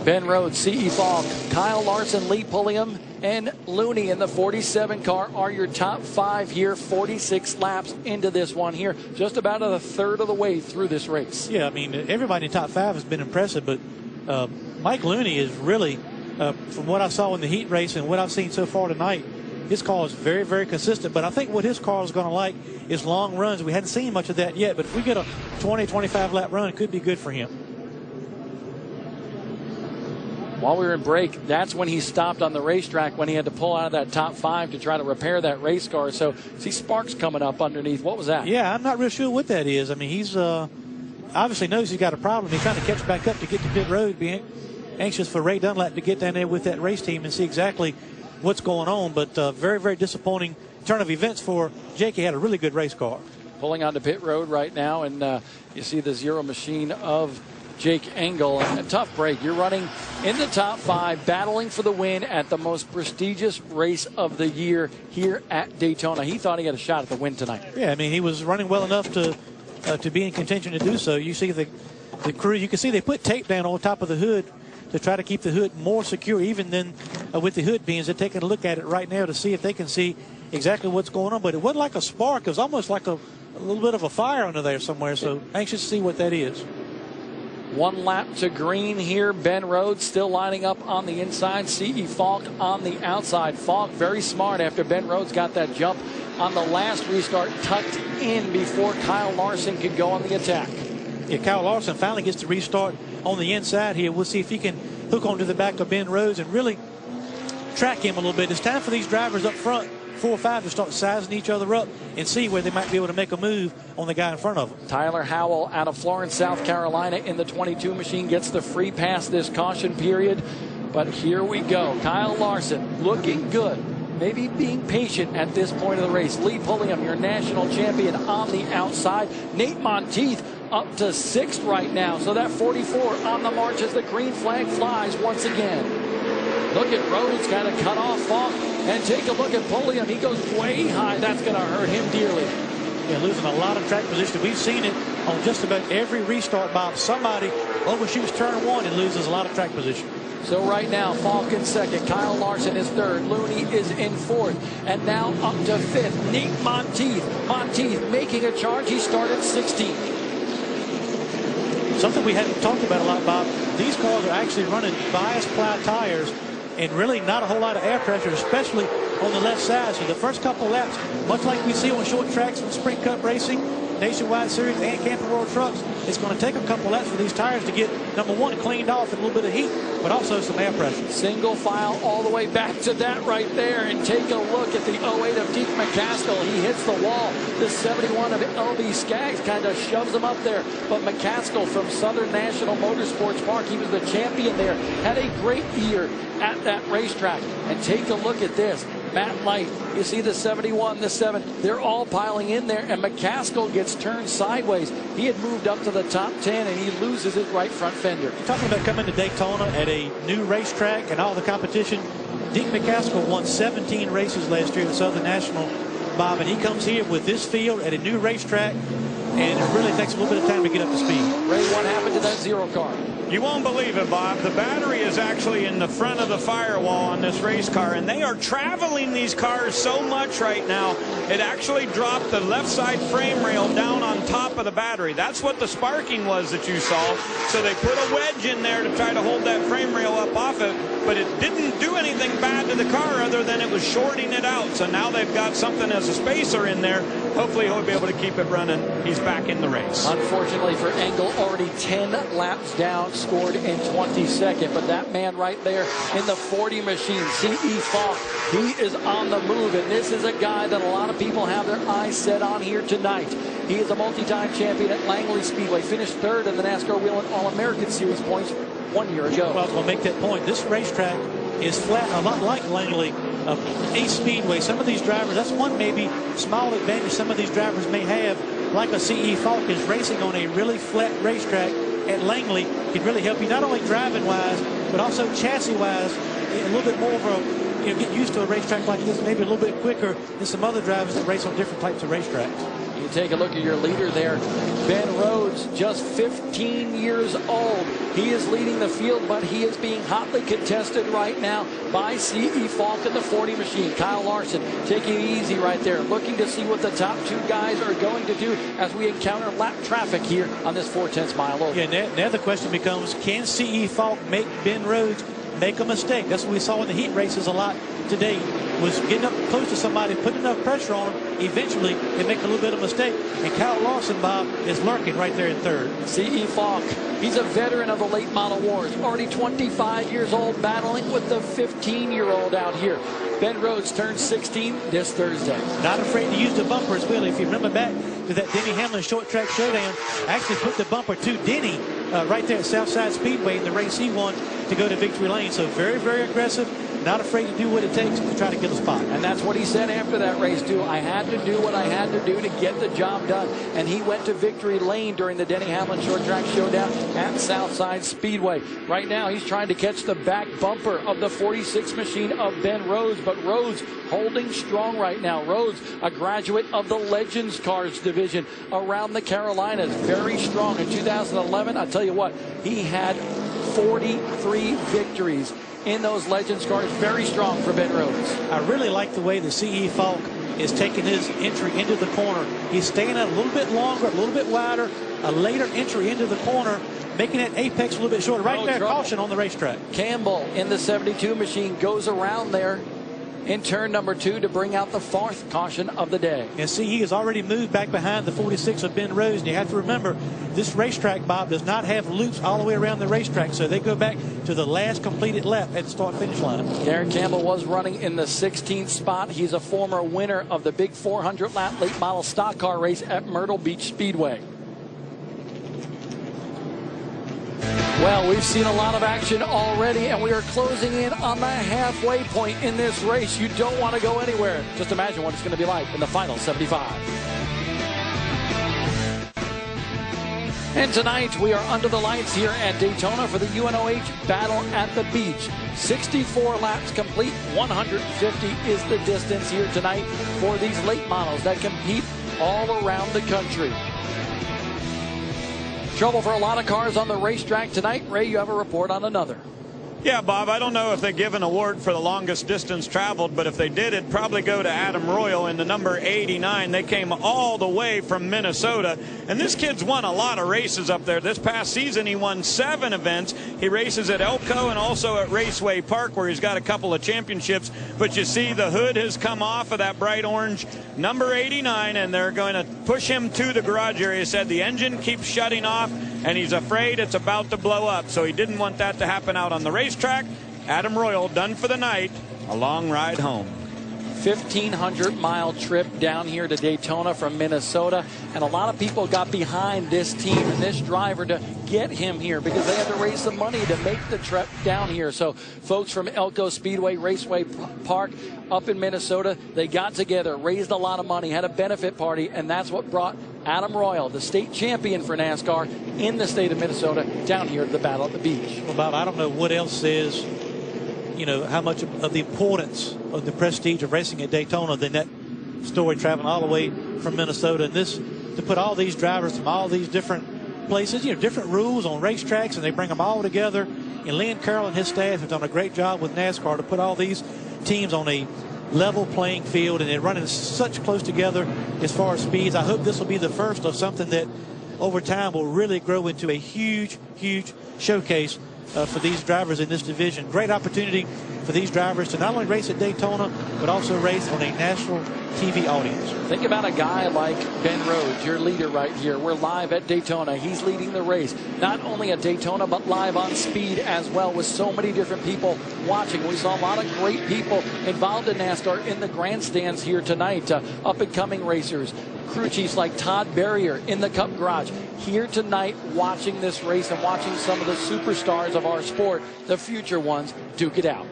Ben Rhodes, C.E. Falk, Kyle Larson, Lee Pulliam, and Looney in the 47 car are your top 5 here. 46 laps into this one here, just about a third of the way through this race. Yeah, I mean, everybody in top 5 has been impressive, but Mike Looney is really, from what I saw in the heat race and what I've seen so far tonight, his car is very, very consistent. But I think what his car is going to like is long runs. We hadn't seen much of that yet, but if we get a 20, 25 lap run, it could be good for him. While we were in break, that's when he stopped on the racetrack, when he had to pull out of that top 5 to try to repair that race car. So see sparks coming up underneath. What was that? Yeah, I'm not real sure what that is. I mean, he's obviously knows he's got a problem. He's trying to catch back up to get to pit road, being anxious for Ray Dunlap to get down there with that race team and see exactly what's going on. But very, very disappointing turn of events for Jake. He had a really good race car. Pulling onto pit road right now, and you see the Zero machine of Jake Engel. A tough break. You're running in the top 5, battling for the win at the most prestigious race of the year here at Daytona. He thought he had a shot at the win tonight. Yeah, I mean, he was running well enough to be in contention to do so. You see the crew, you can see they put tape down on top of the hood to try to keep the hood more secure even than with the hood beams. They're taking a look at it right now to see if they can see exactly what's going on. But it wasn't like a spark. It was almost like a little bit of a fire under there somewhere. So anxious to see what that is. 1 lap to green here. Ben Rhodes still lining up on the inside. C.E. Falk on the outside. Falk very smart after Ben Rhodes got that jump on the last restart, tucked in before Kyle Larson could go on the attack. Yeah, Kyle Larson finally gets to restart on the inside here. We'll see if he can hook onto the back of Ben Rhodes and really track him a little bit. It's time for these drivers up front, 4 or 5, to start sizing each other up and see where they might be able to make a move on the guy in front of them. Tyler Howell out of Florence, South Carolina in the 22 machine gets the free pass this caution period. But here we go. Kyle Larson looking good. Maybe being patient at this point of the race. Lee Pulliam, your national champion, on the outside. Nate Monteith up to 6th right now. So that 44 on the march as the green flag flies once again. Look at Rhodes kind of cut off Falk. And take a look at Pulliam. He goes way high. That's going to hurt him dearly. Yeah, losing a lot of track position. We've seen it on just about every restart, Bob. Somebody overshoots turn 1 and loses a lot of track position. So right now, Falk in 2nd. Kyle Larson is 3rd. Looney is in 4th. And now up to 5th. Nate Monteith. Monteith making a charge. He started 16th. Something we hadn't talked about a lot, Bob. These cars are actually running bias ply tires and really not a whole lot of air pressure, especially on the left side. So the first couple laps, much like we see on short tracks in Sprint Cup racing, Nationwide Series and Camping World Trucks, it's going to take a couple laps for these tires to get, number one, cleaned off and a little bit of heat, but also some air pressure. Single file all the way back to that right there, and take a look at the 08 of Deke McCaskill. He hits the wall. The 71 of LB Skaggs kind of shoves him up there, but McCaskill from Southern National Motorsports Park, he was the champion there, had a great year at that racetrack. And take a look at this. Matt Light, you see the 71, the 7, they're all piling in there, and McCaskill gets turned sideways. He had moved up to the top 10, and he loses his right front fender. You're talking about coming to Daytona at a new racetrack and all the competition. Deke McCaskill won 17 races last year at Southern National, Bob, and he comes here with this field at a new racetrack, and it really takes a little bit of time to get up to speed. Ray, what happened to that zero car? You won't believe it, Bob. The battery is actually in the front of the firewall on this race car, and they are traveling these cars so much right now, it actually dropped the left side frame rail down on top of the battery. That's what the sparking was that you saw. So they put a wedge in there to try to hold that frame rail up off it, but it didn't do anything bad to the car other than it was shorting it out. So now they've got something as a spacer in there. Hopefully he'll be able to keep it running. He's back in the race. Unfortunately for Engel, already 10 laps down, scored in 22nd. But that man right there in the 40 machine, C.E. Falk, he is on the move. And this is a guy that a lot of people have their eyes set on here tonight. He is a multi-time champion at Langley Speedway, finished third in the Nascar Whelen All-American Series points 1 year ago. Well, I was going to make that point. This racetrack is flat, a lot like Langley Ace Speedway. Some of these drivers, that's one maybe small advantage some of these drivers may have, like a C.E. Falk, is racing on a really flat racetrack at Langley can really help you not only driving wise, but also chassis wise, a little bit more of a, get used to a racetrack like this, maybe a little bit quicker than some other drivers that race on different types of racetracks. You take a look at your leader there, Ben Rhodes, just 15 years old. He is leading the field, but he is being hotly contested right now by C.E. Falk in the 40 machine. Kyle Larson taking it easy right there, looking to see what the top two guys are going to do as we encounter lap traffic here on this 4/10 mile oval. Yeah, now the question becomes, can C.E. Falk make Ben Rhodes make a mistake? That's what we saw in the heat races a lot today, was getting up close to somebody, putting enough pressure on them, eventually they make a little bit of a mistake. And Kyle Larson, Bob, is lurking right there in third. C.E. Falk, he's a veteran of the late model wars, already 25 years old, battling with the 15-year-old out here. Ben Rhodes turns 16 this Thursday. Not afraid to use the bumper as well. If you remember back to that Denny Hamlin short track showdown, actually put the bumper to Denny right there at Southside Speedway in the race he won to go to victory lane. So very, very aggressive. Not afraid to do what it takes to try to get a spot. And that's what he said after that race, too. I had to do what I had to do to get the job done. And he went to victory lane during the Denny Hamlin short track showdown at Southside Speedway. Right now, he's trying to catch the back bumper of the 46 machine of Ben Rhodes. But Rhodes holding strong right now. Rhodes, a graduate of the Legends Cars division around the Carolinas. Very strong. In 2011, I'll tell you what, he had 43 victories in those Legends cars. Very strong for Ben Rhodes. I really like the way the C.E. Falk is taking his entry into the corner. He's staying out a little bit longer, a little bit wider, a later entry into the corner, making that apex a little bit shorter. Right there, caution on the racetrack. Campbell in the 72 machine goes around there in turn number 2 to bring out the 4th caution of the day. And see, he has already moved back behind the 46 of Ben Rhodes. And you have to remember, this racetrack, Bob, does not have loops all the way around the racetrack. So they go back to the last completed lap at the start-finish line. Garrett Campbell was running in the 16th spot. He's a former winner of the big 400-lap late model stock car race at Myrtle Beach Speedway. Well, we've seen a lot of action already, and we are closing in on the halfway point in this race. You don't want to go anywhere. Just imagine what it's going to be like in the final 75. And tonight, we are under the lights here at Daytona for the UNOH Battle at the Beach. 64 laps complete, 150 is the distance here tonight for these late models that compete all around the country. Trouble for a lot of cars on the racetrack tonight. Ray, you have a report on another. Yeah, Bob, I don't know if they give an award for the longest distance traveled, but if they did, it'd probably go to Adam Royal in the number 89. They came all the way from Minnesota, and this kid's won a lot of races up there. This past season, he won 7 events. He races at Elko and also at Raceway Park, where he's got a couple of championships. But you see the hood has come off of that bright orange number 89, and they're going to push him to the garage area. He said the engine keeps shutting off, and he's afraid it's about to blow up, so he didn't want that to happen out on the racetrack. Adam Royal done for the night. A long ride home. 1,500-mile trip down here to Daytona from Minnesota, and a lot of people got behind this team and this driver to get him here because they had to raise some money to make the trip down here. So folks from Elko Speedway, Raceway Park up in Minnesota, they got together, raised a lot of money, had a benefit party, and that's what brought Adam Royal, the state champion for NASCAR in the state of Minnesota, down here at the Battle at the Beach. Well, Bob, I don't know what else says, you know, how much of the importance of the prestige of racing at Daytona than that story traveling all the way from Minnesota. And this, to put all these drivers from all these different places, you know, different rules on racetracks, and they bring them all together. And Lynn Carroll and his staff have done a great job with NASCAR to put all these teams on a level playing field, and they're running such close together as far as speeds. I hope this will be the first of something that over time will really grow into a huge, huge showcase for these drivers in this division. Great opportunity for these drivers to not only race at Daytona, but also race on a national TV audience. Think about a guy like Ben Rhodes, your leader right here. We're live at Daytona. He's leading the race, not only at Daytona, but live on Speed as well, with so many different people watching. We saw a lot of great people involved in NASCAR in the grandstands here tonight. Up-and-coming racers, crew chiefs like Todd Berrier in the Cup Garage here tonight watching this race and watching some of the superstars of our sport, the future ones, duke it out.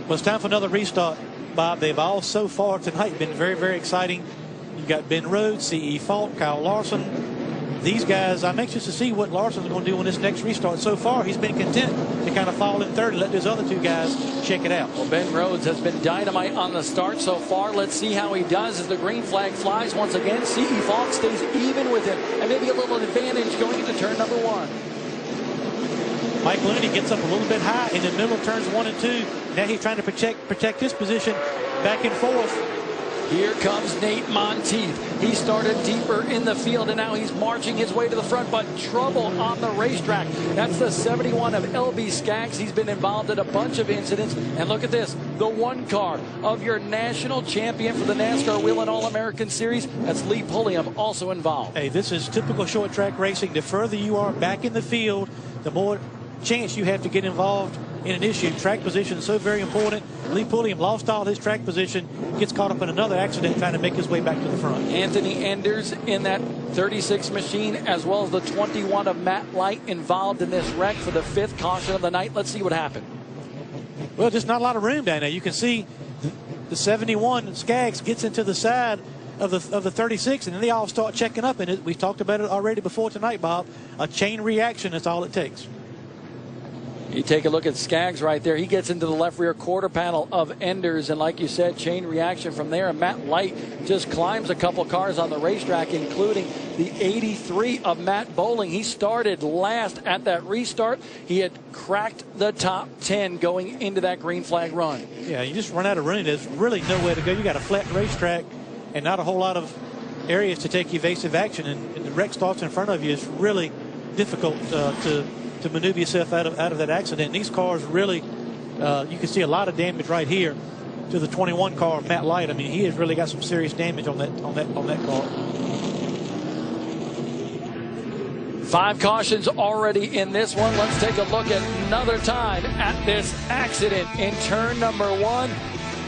Well, it's time for another restart, Bob. They've all so far tonight been very, very exciting. You've got Ben Rhodes, C.E. Falk, Kyle Larson. These guys, I'm anxious to see what Larson's going to do on this next restart. So far, he's been content to kind of fall in third and let those other two guys check it out. Well, Ben Rhodes has been dynamite on the start so far. Let's see how he does as the green flag flies once again. C.E. Falk stays even with him, and maybe a little advantage going into turn number 1. Mike Looney gets up a little bit high in the middle of turns 1 and 2. Now he's trying to protect his position back and forth. Here comes Nate Monteith. He started deeper in the field, and now he's marching his way to the front, but trouble on the racetrack. That's the 71 of L.B. Skaggs. He's been involved in a bunch of incidents. And look at this, the 1 car of your national champion for the NASCAR Whelen All-American Series. That's Lee Pulliam, also involved. Hey, this is typical short track racing. The further you are back in the field, the more chance you have to get involved in an issue. Track position is so very important. Lee Pulliam lost all his track position, gets caught up in another accident trying to make his way back to the front. Anthony Enders in that 36 machine, as well as the 21 of Matt Light, involved in this wreck for the 5th caution of the night. Let's see what happened. Well, just not a lot of room down there. You can see the 71 Skaggs gets into the side of the 36, and then they all start checking up. And we talked about it already before tonight, Bob. A chain reaction is all it takes. You take a look at Skaggs right there. He gets into the left rear quarter panel of Enders, and like you said, chain reaction from there. And Matt Light just climbs a couple cars on the racetrack, including the 83 of Matt Bowling. He started last at that restart. He had cracked the top 10 going into that green flag run. Yeah, you just run out of room. There's really nowhere to go. You got a flat racetrack and not a whole lot of areas to take evasive action, and the wreck starts in front of you. It's really difficult to maneuver yourself out of that accident. And these cars really, you can see a lot of damage right here to the 21 car of Matt Light. I mean, he has really got some serious damage on that car. 5 cautions already in this one. Let's take a look at another time at this accident in turn number 1.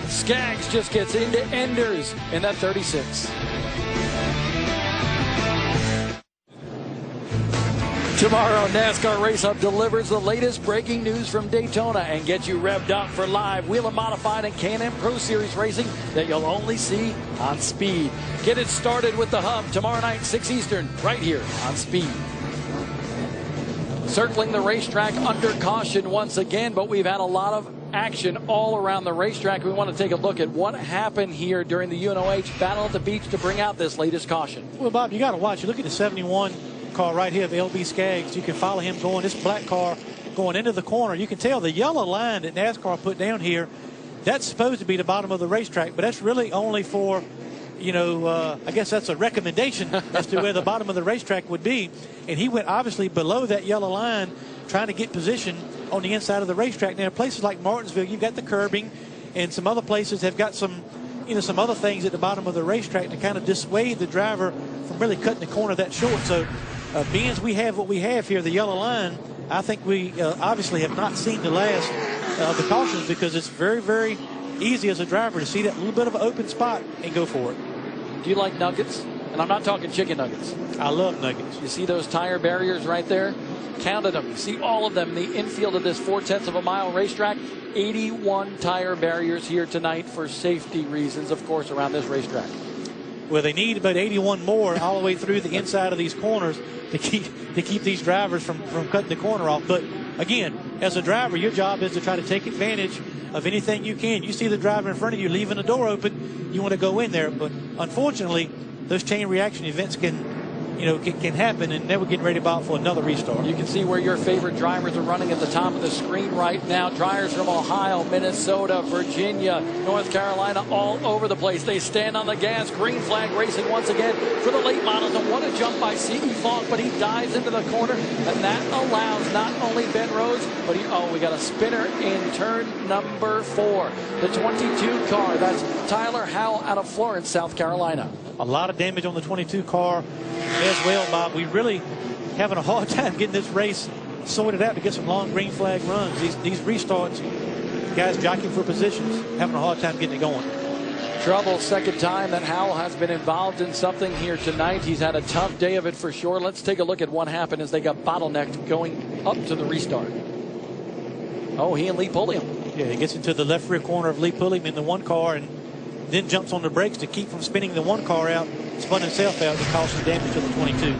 Skaggs just gets into Enders in that 36. Tomorrow, NASCAR Race Hub delivers the latest breaking news from Daytona and gets you revved up for live Whelen Modified and Can-Am Pro Series racing that you'll only see on Speed. Get it started with the Hub tomorrow night, 6 Eastern, right here on Speed. Circling the racetrack under caution once again, but we've had a lot of action all around the racetrack. We want to take a look at what happened here during the UNOH Battle at the Beach to bring out this latest caution. Well, Bob, you got to watch. You look at the 71 car right here, the LB Skaggs. You can follow him going. This black car going into the corner. You can tell the yellow line that NASCAR put down here, that's supposed to be the bottom of the racetrack, but that's really only for, I guess that's a recommendation as to where the bottom of the racetrack would be. And he went obviously below that yellow line trying to get position on the inside of the racetrack. Now, places like Martinsville, you've got the curbing, and some other places have got some other things at the bottom of the racetrack to kind of dissuade the driver from really cutting the corner that short. So, being as we have what we have here, the yellow line, I think we obviously have not seen the last of the cautions, because it's very, very easy as a driver to see that little bit of an open spot and go for it. Do you like nuggets? And I'm not talking chicken nuggets. I love nuggets. You see those tire barriers right there? Counted them. You see all of them. The infield of this 0.4 of a mile racetrack. 81 tire barriers here tonight for safety reasons, of course, around this racetrack. Well, they need about 81 more all the way through the inside of these corners to keep these drivers from cutting the corner off. But again, as a driver, your job is to try to take advantage of anything you can. You see the driver in front of you leaving the door open, you want to go in there. But unfortunately, those chain reaction events can happen, and then we're getting ready to bout for another restart. You can see where your favorite drivers are running at the top of the screen right now. Drivers from Ohio, Minnesota, Virginia, North Carolina, all over the place. They stand on the gas. Green flag racing once again for the late models. And what a jump by C.E. Falk, but he dives into the corner, and that allows not only Ben Rhodes, but we got a spinner in turn number 4. The 22 car, that's Tyler Howell out of Florence, South Carolina. A lot of damage on the 22 car as well, Bob. We really having a hard time getting this race sorted out to get some long green flag runs. These restarts, guys jockeying for positions, having a hard time getting it going. Trouble, second time that Howell has been involved in something here tonight. He's had a tough day of it for sure. Let's take a look at what happened as they got bottlenecked going up to the restart. Oh, he and Lee Pulliam. Yeah, he gets into the left rear corner of Lee Pulliam in the one car and then jumps on the brakes to keep from spinning the one car out, spun himself out to cause some damage to the 22.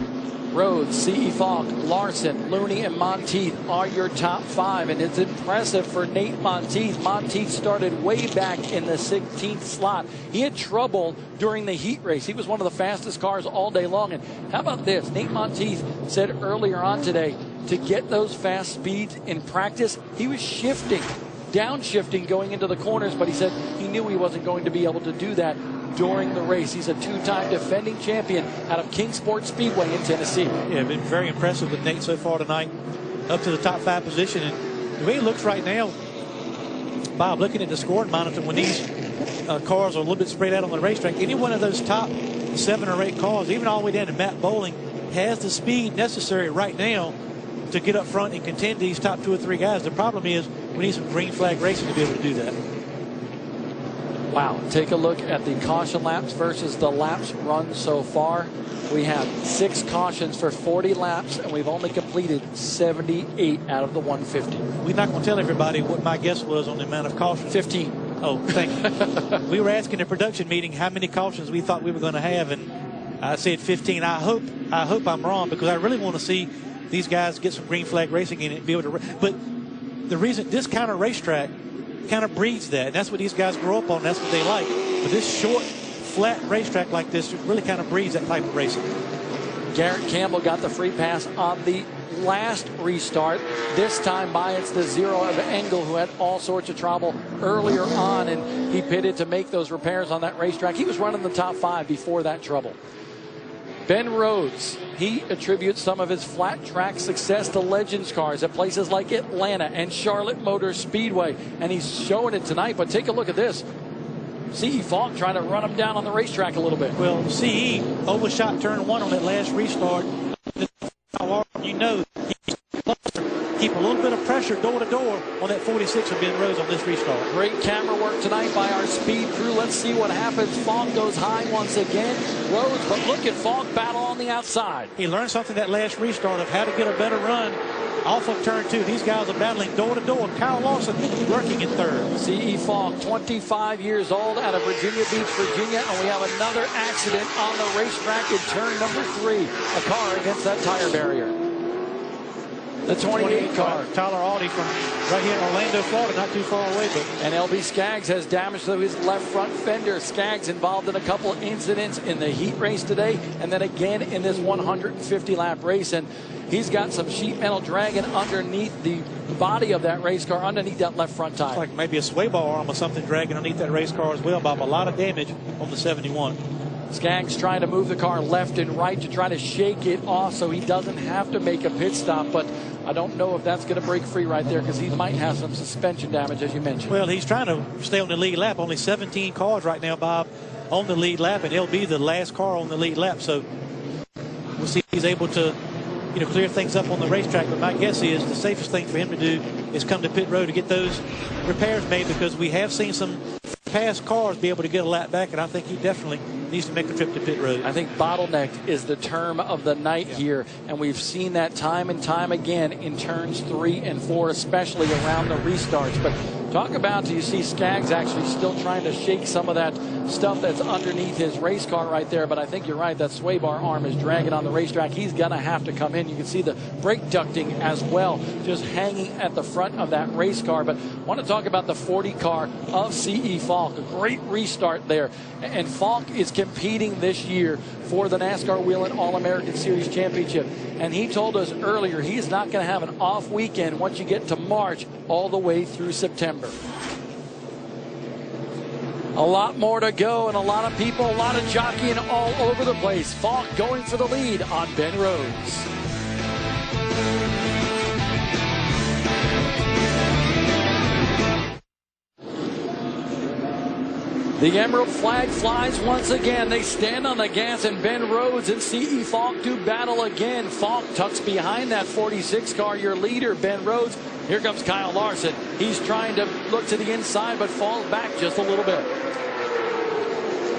Rhodes, C.E. Falk, Larson, Looney, and Monteith are your top 5, and it's impressive for Nate Monteith. Monteith started way back in the 16th slot. He had trouble during the heat race. He was one of the fastest cars all day long. And how about this? Nate Monteith said earlier on today, to get those fast speeds in practice, he was shifting, downshifting going into the corners, but he said he knew he wasn't going to be able to do that during the race. He's a 2-time defending champion out of Kingsport Speedway in Tennessee. Yeah, been very impressive with Nate so far tonight, up to the top 5 position. And the way it looks right now, Bob, looking at the scoring monitor, when these cars are a little bit spread out on the racetrack, any one of those top 7 or 8 cars, even all the way down to Matt Bowling, has the speed necessary right now to get up front and contend these top 2 or 3 guys. The problem is we need some green flag racing to be able to do that. Wow, take a look at the caution laps versus the laps run so far. We have 6 cautions for 40 laps, and we've only completed 78 out of the 150. We're not going to tell everybody what my guess was on the amount of cautions. 15. Oh, thank you. We were asking at a production meeting how many cautions we thought we were going to have, and I said 15. I hope I'm wrong, because I really want to see these guys get some green flag racing in it and be able to. But the reason this kind of racetrack kind of breeds that, and that's what these guys grow up on. That's what they like. But this short, flat racetrack like this really kind of breeds that type of racing. Garrett Campbell got the free pass on the last restart. This time by it's the 0 of Engel, who had all sorts of trouble earlier on, and he pitted to make those repairs on that racetrack. He was running the top 5 before that trouble. Ben Rhodes, he attributes some of his flat track success to Legends cars at places like Atlanta and Charlotte Motor Speedway, and he's showing it tonight. But take a look at this. C.E. Falk trying to run him down on the racetrack a little bit. Well, C.E. overshot turn 1 on that last restart. You know, keep a little bit of pressure door to door on that 46 of Ben Rhodes on this restart. Great camera work tonight by our speed crew. Let's see what happens. Falk goes high once again. Rhodes, but look at Falk battle on the outside. He learned something that last restart of how to get a better run off of turn 2. These guys are battling door to door. Kyle Lawson lurking in third. C.E. Falk, 25 years old, out of Virginia Beach, Virginia, and we have another accident on the racetrack in turn number 3. A car against that tire barrier. The 28 car. Tyler Aldy from right here in Orlando, Florida, not too far away. And LB Skaggs has damage to his left front fender. Skaggs involved in a couple of incidents in the heat race today, and then again in this 150-lap race. And he's got some sheet metal dragging underneath the body of that race car, underneath that left front tire. It's like maybe a sway bar arm or something dragging underneath that race car as well, Bob. A lot of damage on the 71. Skaggs trying to move the car left and right to try to shake it off so he doesn't have to make a pit stop. But I don't know if that's going to break free right there because he might have some suspension damage, as you mentioned. Well, he's trying to stay on the lead lap. Only 17 cars right now, Bob, on the lead lap, and he'll be the last car on the lead lap. So we'll see if he's able to, clear things up on the racetrack. But my guess is the safest thing for him to do is come to pit road to get those repairs made, because we have seen some past cars be able to get a lap back, and I think he definitely needs to make a trip to pit road. I think bottlenecked is the term of the night here, and we've seen that time and time again in turns 3 and 4, especially around the restarts. But talk about, do you see Skaggs actually still trying to shake some of that stuff that's underneath his race car right there? But I think you're right, that sway bar arm is dragging on the racetrack. He's going to have to come in. You can see the brake ducting as well, just hanging at the front of that race car. But I want to talk about the 40 car of C.E. Falk. A great restart there. And Falk is competing this year for the NASCAR Whelen All-American Series Championship. And he told us earlier he's not going to have an off weekend once you get to March all the way through September. A lot more to go, and a lot of people, a lot of jockeying all over the place. Falk going for the lead on Ben Rhodes. The Emerald flag flies once again. They stand on the gas, and Ben Rhodes and C.E. Falk do battle again. Falk tucks behind that 46 car, your leader, Ben Rhodes. Here comes Kyle Larson. He's trying to look to the inside, but falls back just a little bit.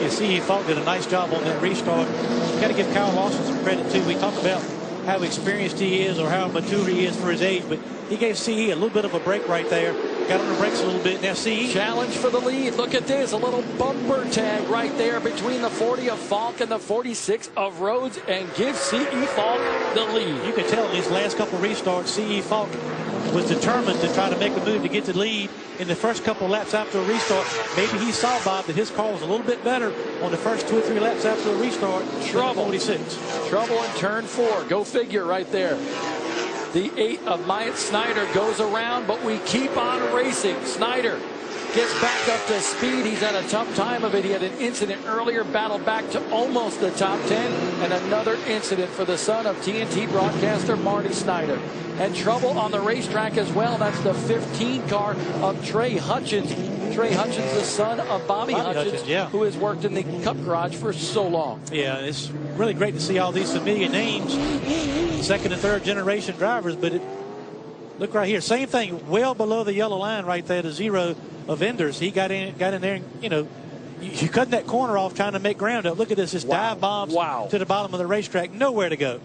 You see, he Falk did a nice job on that restart. You got to give Kyle Larson some credit, too. We talked about how experienced he is or how mature he is for his age, but he gave CE a little bit of a break right there. Got on the brakes a little bit. Now CE. Challenge for the lead. Look at this. A little bumper tag right there between the 40 of Falk and the 46 of Rhodes, and gives CE Falk the lead. You can tell in these last couple restarts, CE Falk was determined to try to make a move to get the lead in the first couple laps after a restart. Maybe he saw, Bob, that his car was a little bit better on the first 2 or 3 laps after a restart. Trouble. 46. Trouble in turn 4. Go figure right there. The 8 of Myatt Snyder goes around, but we keep on racing. Snyder gets back up to speed. He's had a tough time of it. He had an incident earlier, battled back to almost the top 10, and another incident for the son of TNT broadcaster Marty Snyder. And trouble on the racetrack as well. That's the 15 car of Trey Hutchins. Trey Hutchins, the son of Bobby Hutchins, who has worked in the Cup Garage for so long. Yeah, it's really great to see all these familiar names, second and third generation drivers. But look right here, same thing, well below the yellow line right there, the 0 of Enders. He got in there, and you cutting that corner off trying to make ground up. Look at this, just dive bombs to the bottom of the racetrack, nowhere to go.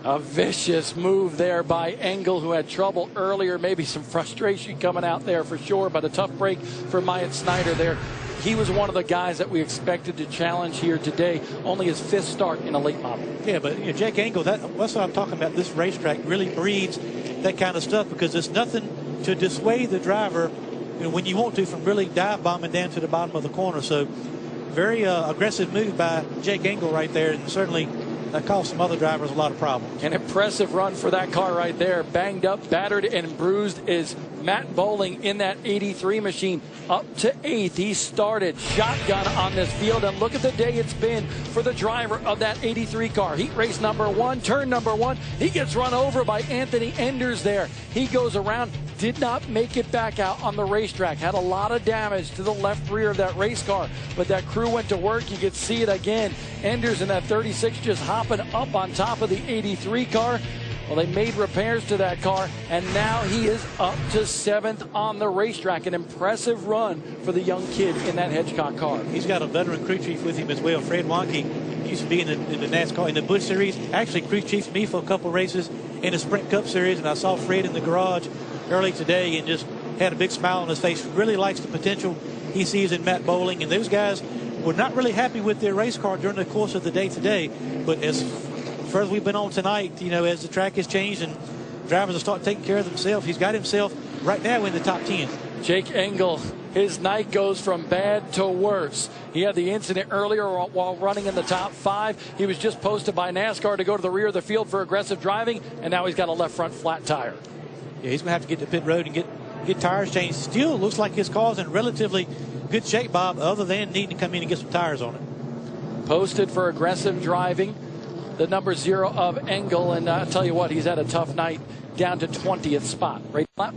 A vicious move there by Engel, who had trouble earlier. Maybe some frustration coming out there for sure, but a tough break for Myatt Snyder there. He was one of the guys that we expected to challenge here today. Only his 5th start in a late model. Yeah, but Jake Engel, that's what I'm talking about. This racetrack really breeds that kind of stuff, because there's nothing to dissuade the driver when you want to from really dive bombing down to the bottom of the corner. So very aggressive move by Jake Engel right there, and certainly that caused some other drivers a lot of problems. An impressive run for that car right there. Banged up, battered, and bruised is Matt Bowling in that 83 machine. Up to 8th. He started shotgun on this field, and look at the day it's been for the driver of that 83 car. Heat race number 1, turn number 1. He gets run over by Anthony Enders there. He goes around, did not make it back out on the racetrack. Had a lot of damage to the left rear of that race car, but that crew went to work. You could see it again. Enders in that 36 just hopping up on top of the 83 car. Well, they made repairs to that car, and now he is up to 7th on the racetrack. An impressive run for the young kid in that Hedgecock car. He's got a veteran crew chief with him as well. Fred Wonke used to be in the NASCAR, in the Busch Series. Actually, crew chiefed me for a couple races in the Sprint Cup Series, and I saw Fred in the garage early today and just had a big smile on his face. Really likes the potential he sees in Matt Bowling, and those guys were not really happy with their race car during the course of the day today, but as further we've been on tonight, as the track has changed and drivers will start taking care of themselves. He's got himself right now in the top 10. Jake Engel, his night goes from bad to worse. He had the incident earlier while running in the top 5. He was just posted by NASCAR to go to the rear of the field for aggressive driving, and now he's got a left front flat tire. Yeah, he's going to have to get to pit road and get tires changed. Still looks like his car's in relatively good shape, Bob, other than needing to come in and get some tires on it. Posted for aggressive driving, the number 0 of Engel, and I'll tell you what, he's had a tough night, down to 20th spot. Right lap.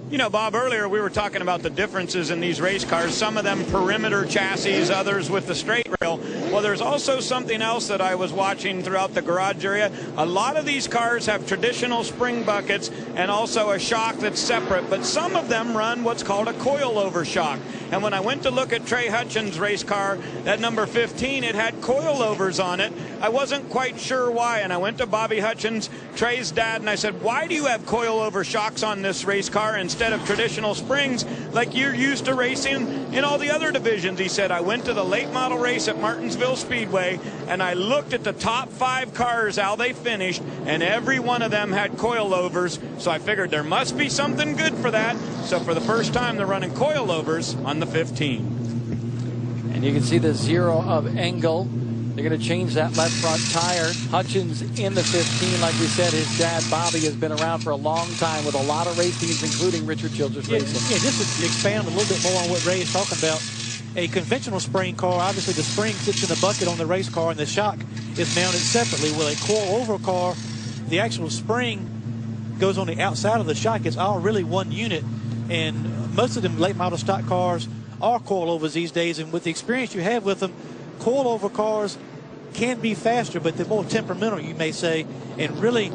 You know, Bob, earlier we were talking about the differences in these race cars, some of them perimeter chassis, others with the straight rail. Well, there's also something else that I was watching throughout the garage area. A lot of these cars have traditional spring buckets and also a shock that's separate, but some of them run what's called a coilover shock. And when I went to look at Trey Hutchins' race car, that number 15, it had coilovers on it. I wasn't quite sure why, and I went to Bobby Hutchins, Trey's dad, and I said, why do you have coilover shocks on this race car instead of traditional springs like you're used to racing in all the other divisions? He said, I went to the late model race at Martinsville Speedway, and I looked at the top 5 cars, how they finished, and every one of them had coilovers, so I figured there must be something good for that. So for the first time, they're running coilovers on the 15. And you can see the 0 of Engel. They're going to change that left front tire. Hutchins in the 15. Like we said, his dad, Bobby, has been around for a long time with a lot of race teams, including Richard Childress Racing. Yeah, just to expand a little bit more on what Ray is talking about, a conventional spring car, obviously the spring sits in the bucket on the race car and the shock is mounted separately. With a coil-over car, the actual spring goes on the outside of the shock. It's all really one unit, and most of them late model stock cars are coilovers these days, and with the experience you have with them, coilover cars can be faster, but they're more temperamental, you may say, and really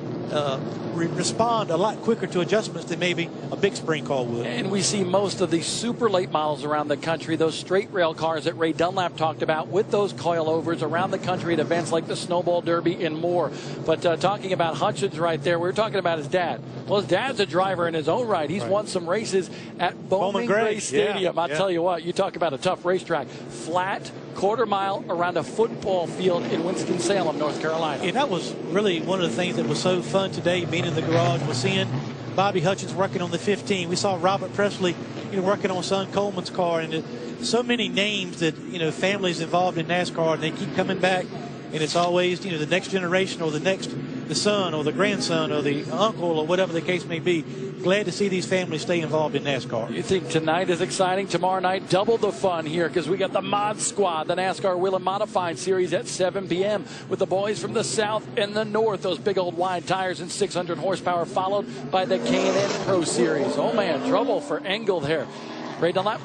respond a lot quicker to adjustments than maybe a big spring car would. And we see most of these super late models around the country, those straight rail cars that Ray Dunlap talked about, with those coilovers around the country at events like the Snowball Derby and more. But talking about Hutchins right there, we were talking about his dad. Well, his dad's a driver in his own right. He's won some races at Bowman Gray Stadium. I'll tell you what, you talk about a tough racetrack. Flat, quarter mile around a football field in Winston-Salem, North Carolina. And that was really one of the things that was so fun today, being in the garage, was seeing Bobby Hutchins working on the 15. We saw Robert Presley, working on son Coleman's car, and so many names that, families involved in NASCAR, and they keep coming back, and it's always, the next generation or the son or the grandson or the uncle or whatever the case may be. Glad to see these families stay involved in NASCAR. You think tonight is exciting? Tomorrow night, double the fun here, because we got the Mod Squad, the NASCAR Whelen Modified Series at 7 p.m. with the boys from the south and the north. Those big old wide tires and 600 horsepower, followed by the K&N Pro Series. Oh, man, trouble for Engel there. Ray Dunlap.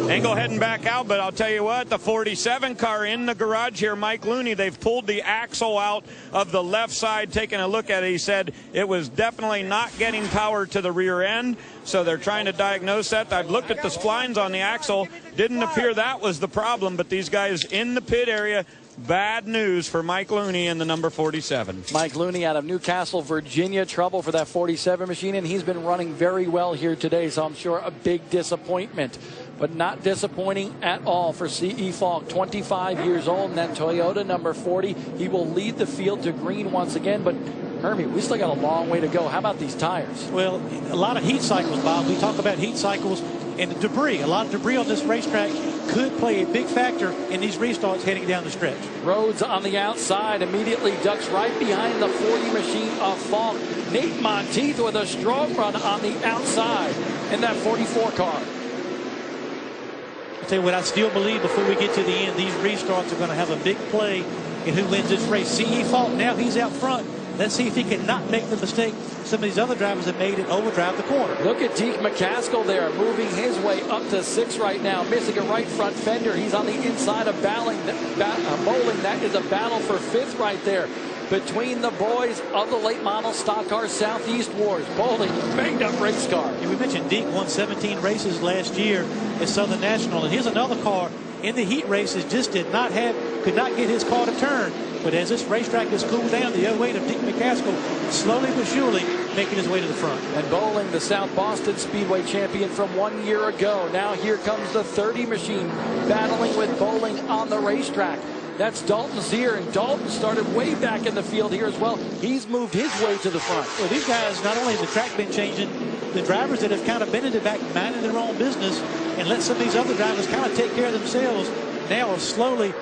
Engel heading back out, but I'll tell you what, the 47 car in the garage here, Mike Looney, they've pulled the axle out of the left side, taking a look at it. He said it was definitely not getting power to the rear end, so they're trying to diagnose that. I've looked at the splines on the axle. Didn't appear that was the problem, but these guys in the pit area, bad news for Mike Looney and the number 47. Mike Looney out of Newcastle, Virginia. Trouble for that 47 machine, and he's been running very well here today, so I'm sure a big disappointment. But not disappointing at all for C.E. Falk, 25 years old, and that Toyota number 40. He will lead the field to green once again, but Hermie, we still got a long way to go. How about these tires? Well, a lot of heat cycles, Bob. We talk about heat cycles and debris. A lot of debris on this racetrack could play a big factor in these restarts heading down the stretch. Rhodes on the outside immediately ducks right behind the 40 machine of Falk. Nate Monteith with a strong run on the outside in that 44 car. I'll tell you what, I still believe before we get to the end, these restarts are going to have a big play in who wins this race. C.E. Falk, now he's out front. Let's see if he can not make the mistake some of these other drivers have made and overdrive the corner. Look at Deke McCaskill there, moving his way up to 6 right now, missing a right front fender. He's on the inside of Bowling. That is a battle for 5th right there between the boys of the late model stock car Southeast Wars. Bowling, banged up race car. Yeah, we mentioned Deke won 17 races last year at Southern National, and here's another car in the heat races just could not get his car to turn. But as this racetrack has cooled down, the 08 of Deke McCaskill slowly but surely making his way to the front. And Bowling, the South Boston Speedway champion from 1 year ago. Now here comes the 30 machine battling with Bowling on the racetrack. That's Dalton Zier, and Dalton started way back in the field here as well. He's moved his way to the front. Well, these guys, not only has the track been changing, the drivers that have kind of been in the back minding their own business and let some of these other drivers kind of take care of themselves now are slowly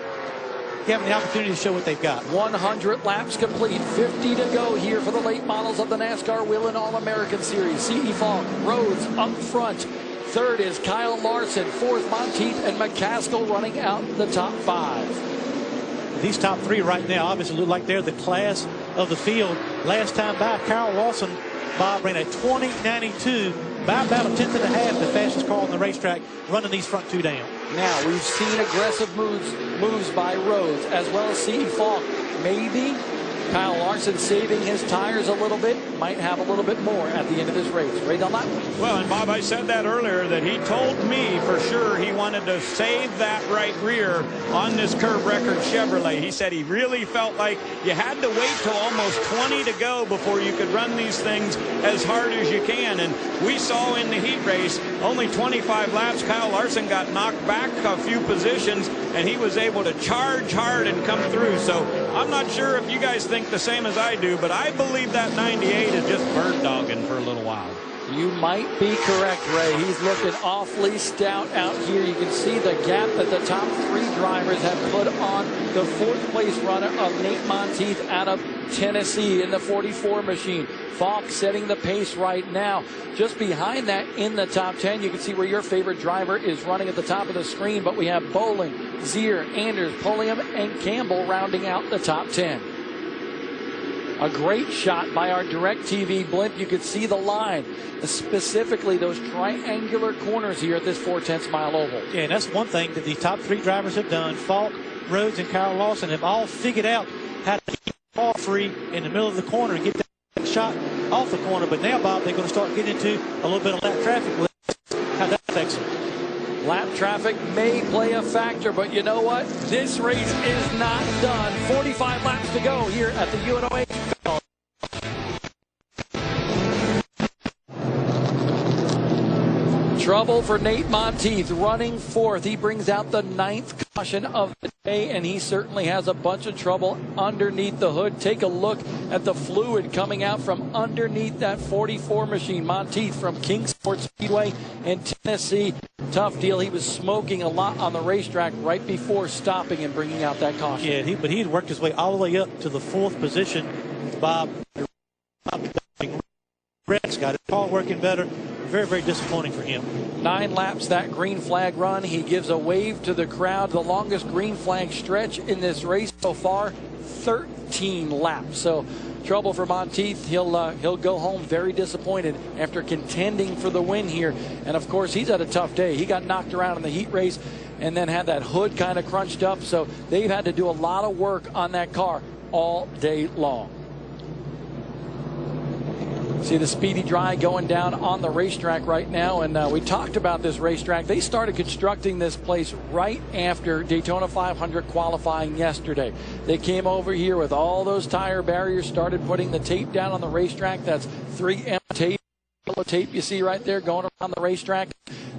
having the opportunity to show what they've got. 100 laps complete, 50 to go here for the late models of the NASCAR Whelen All-American Series. C.E. Falk, Rhodes up front. Third is Kyle Larson. Fourth, Monteith and McCaskill running out the top 5. These top 3 right now obviously look like they're the class of the field. Last time by, Kyle Larson, Bob, ran a 20.92, by about a tenth and a half, the fastest car on the racetrack, running these front 2 down. Now, we've seen aggressive moves by Rhodes as well as C.E. Falk. Maybe Kyle Larson saving his tires a little bit, might have a little bit more at the end of this race. Right on that one. Well, and Bob, I said that earlier, that he told me for sure he wanted to save that right rear on this curb record Chevrolet. He said he really felt like you had to wait till almost 20 to go before you could run these things as hard as you can. And we saw in the heat race, only 25 laps, Kyle Larson got knocked back a few positions, and he was able to charge hard and come through. So I'm not sure if you guys think the same as I do, but I believe that 98 is just bird dogging for a little while. You might be correct, Ray. He's looking awfully stout out here. You can see the gap that the top 3 drivers have put on the 4th place runner of Nate Monteith out of Tennessee in the 44 machine. Falk setting the pace right now. Just behind that in the top 10, you can see where your favorite driver is running at the top of the screen, but we have Bowling, Zier, Anders, Pulliam, and Campbell rounding out the top 10. A great shot by our DirecTV blimp. You could see the line, specifically those triangular corners here at this 4/10 mile oval. Yeah, and that's one thing that the top 3 drivers have done. Falk, Rhodes, and Kyle Larson have all figured out how to keep the ball free in the middle of the corner and get that shot off the corner. But now, Bob, they're going to start getting into a little bit of lap traffic with how that affects them. Lap traffic may play a factor, but you know what? This race is not done. 45 laps to go here at the UNOH. Trouble for Nate Monteith running 4th. He brings out the 9th caution of the day, and he certainly has a bunch of trouble underneath the hood. Take a look at the fluid coming out from underneath that 44 machine. Monteith from Kingsport Speedway in Tennessee. Tough deal. He was smoking a lot on the racetrack right before stopping and bringing out that caution. Yeah, but he had worked his way all the way up to the 4th position. Bob Red's got his car working better. Very, very disappointing for him. 9 laps, that green flag run. He gives a wave to the crowd. The longest green flag stretch in this race so far, 13 laps. So trouble for Monteith. He'll go home very disappointed after contending for the win here. And of course, he's had a tough day. He got knocked around in the heat race and then had that hood kind of crunched up. So they've had to do a lot of work on that car all day long. See the Speedy Dry going down on the racetrack right now, and we talked about this racetrack. They started constructing this place right after Daytona 500 qualifying yesterday. They came over here with all those tire barriers, started putting the tape down on the racetrack. That's 3M tape, yellow tape you see right there going around the racetrack.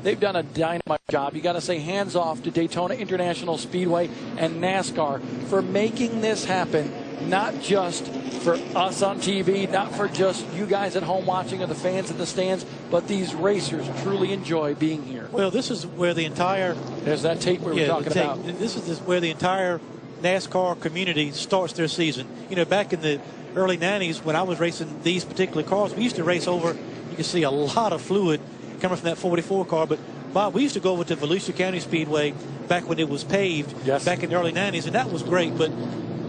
They've done a dynamite job. You got to say hands off to Daytona International Speedway and NASCAR for making this happen. Not just for us on TV, not for just you guys at home watching or the fans in the stands, but these racers truly enjoy being here. Well, this is where the entire... There's that tape we were talking about. This is where the entire NASCAR community starts their season. You know, back in the early 90s when I was racing these particular cars, we used to race over, you can see a lot of fluid coming from that 44 car. But, Bob, we used to go over to Volusia County Speedway back when it was paved, back in the early 90s, and that was great. But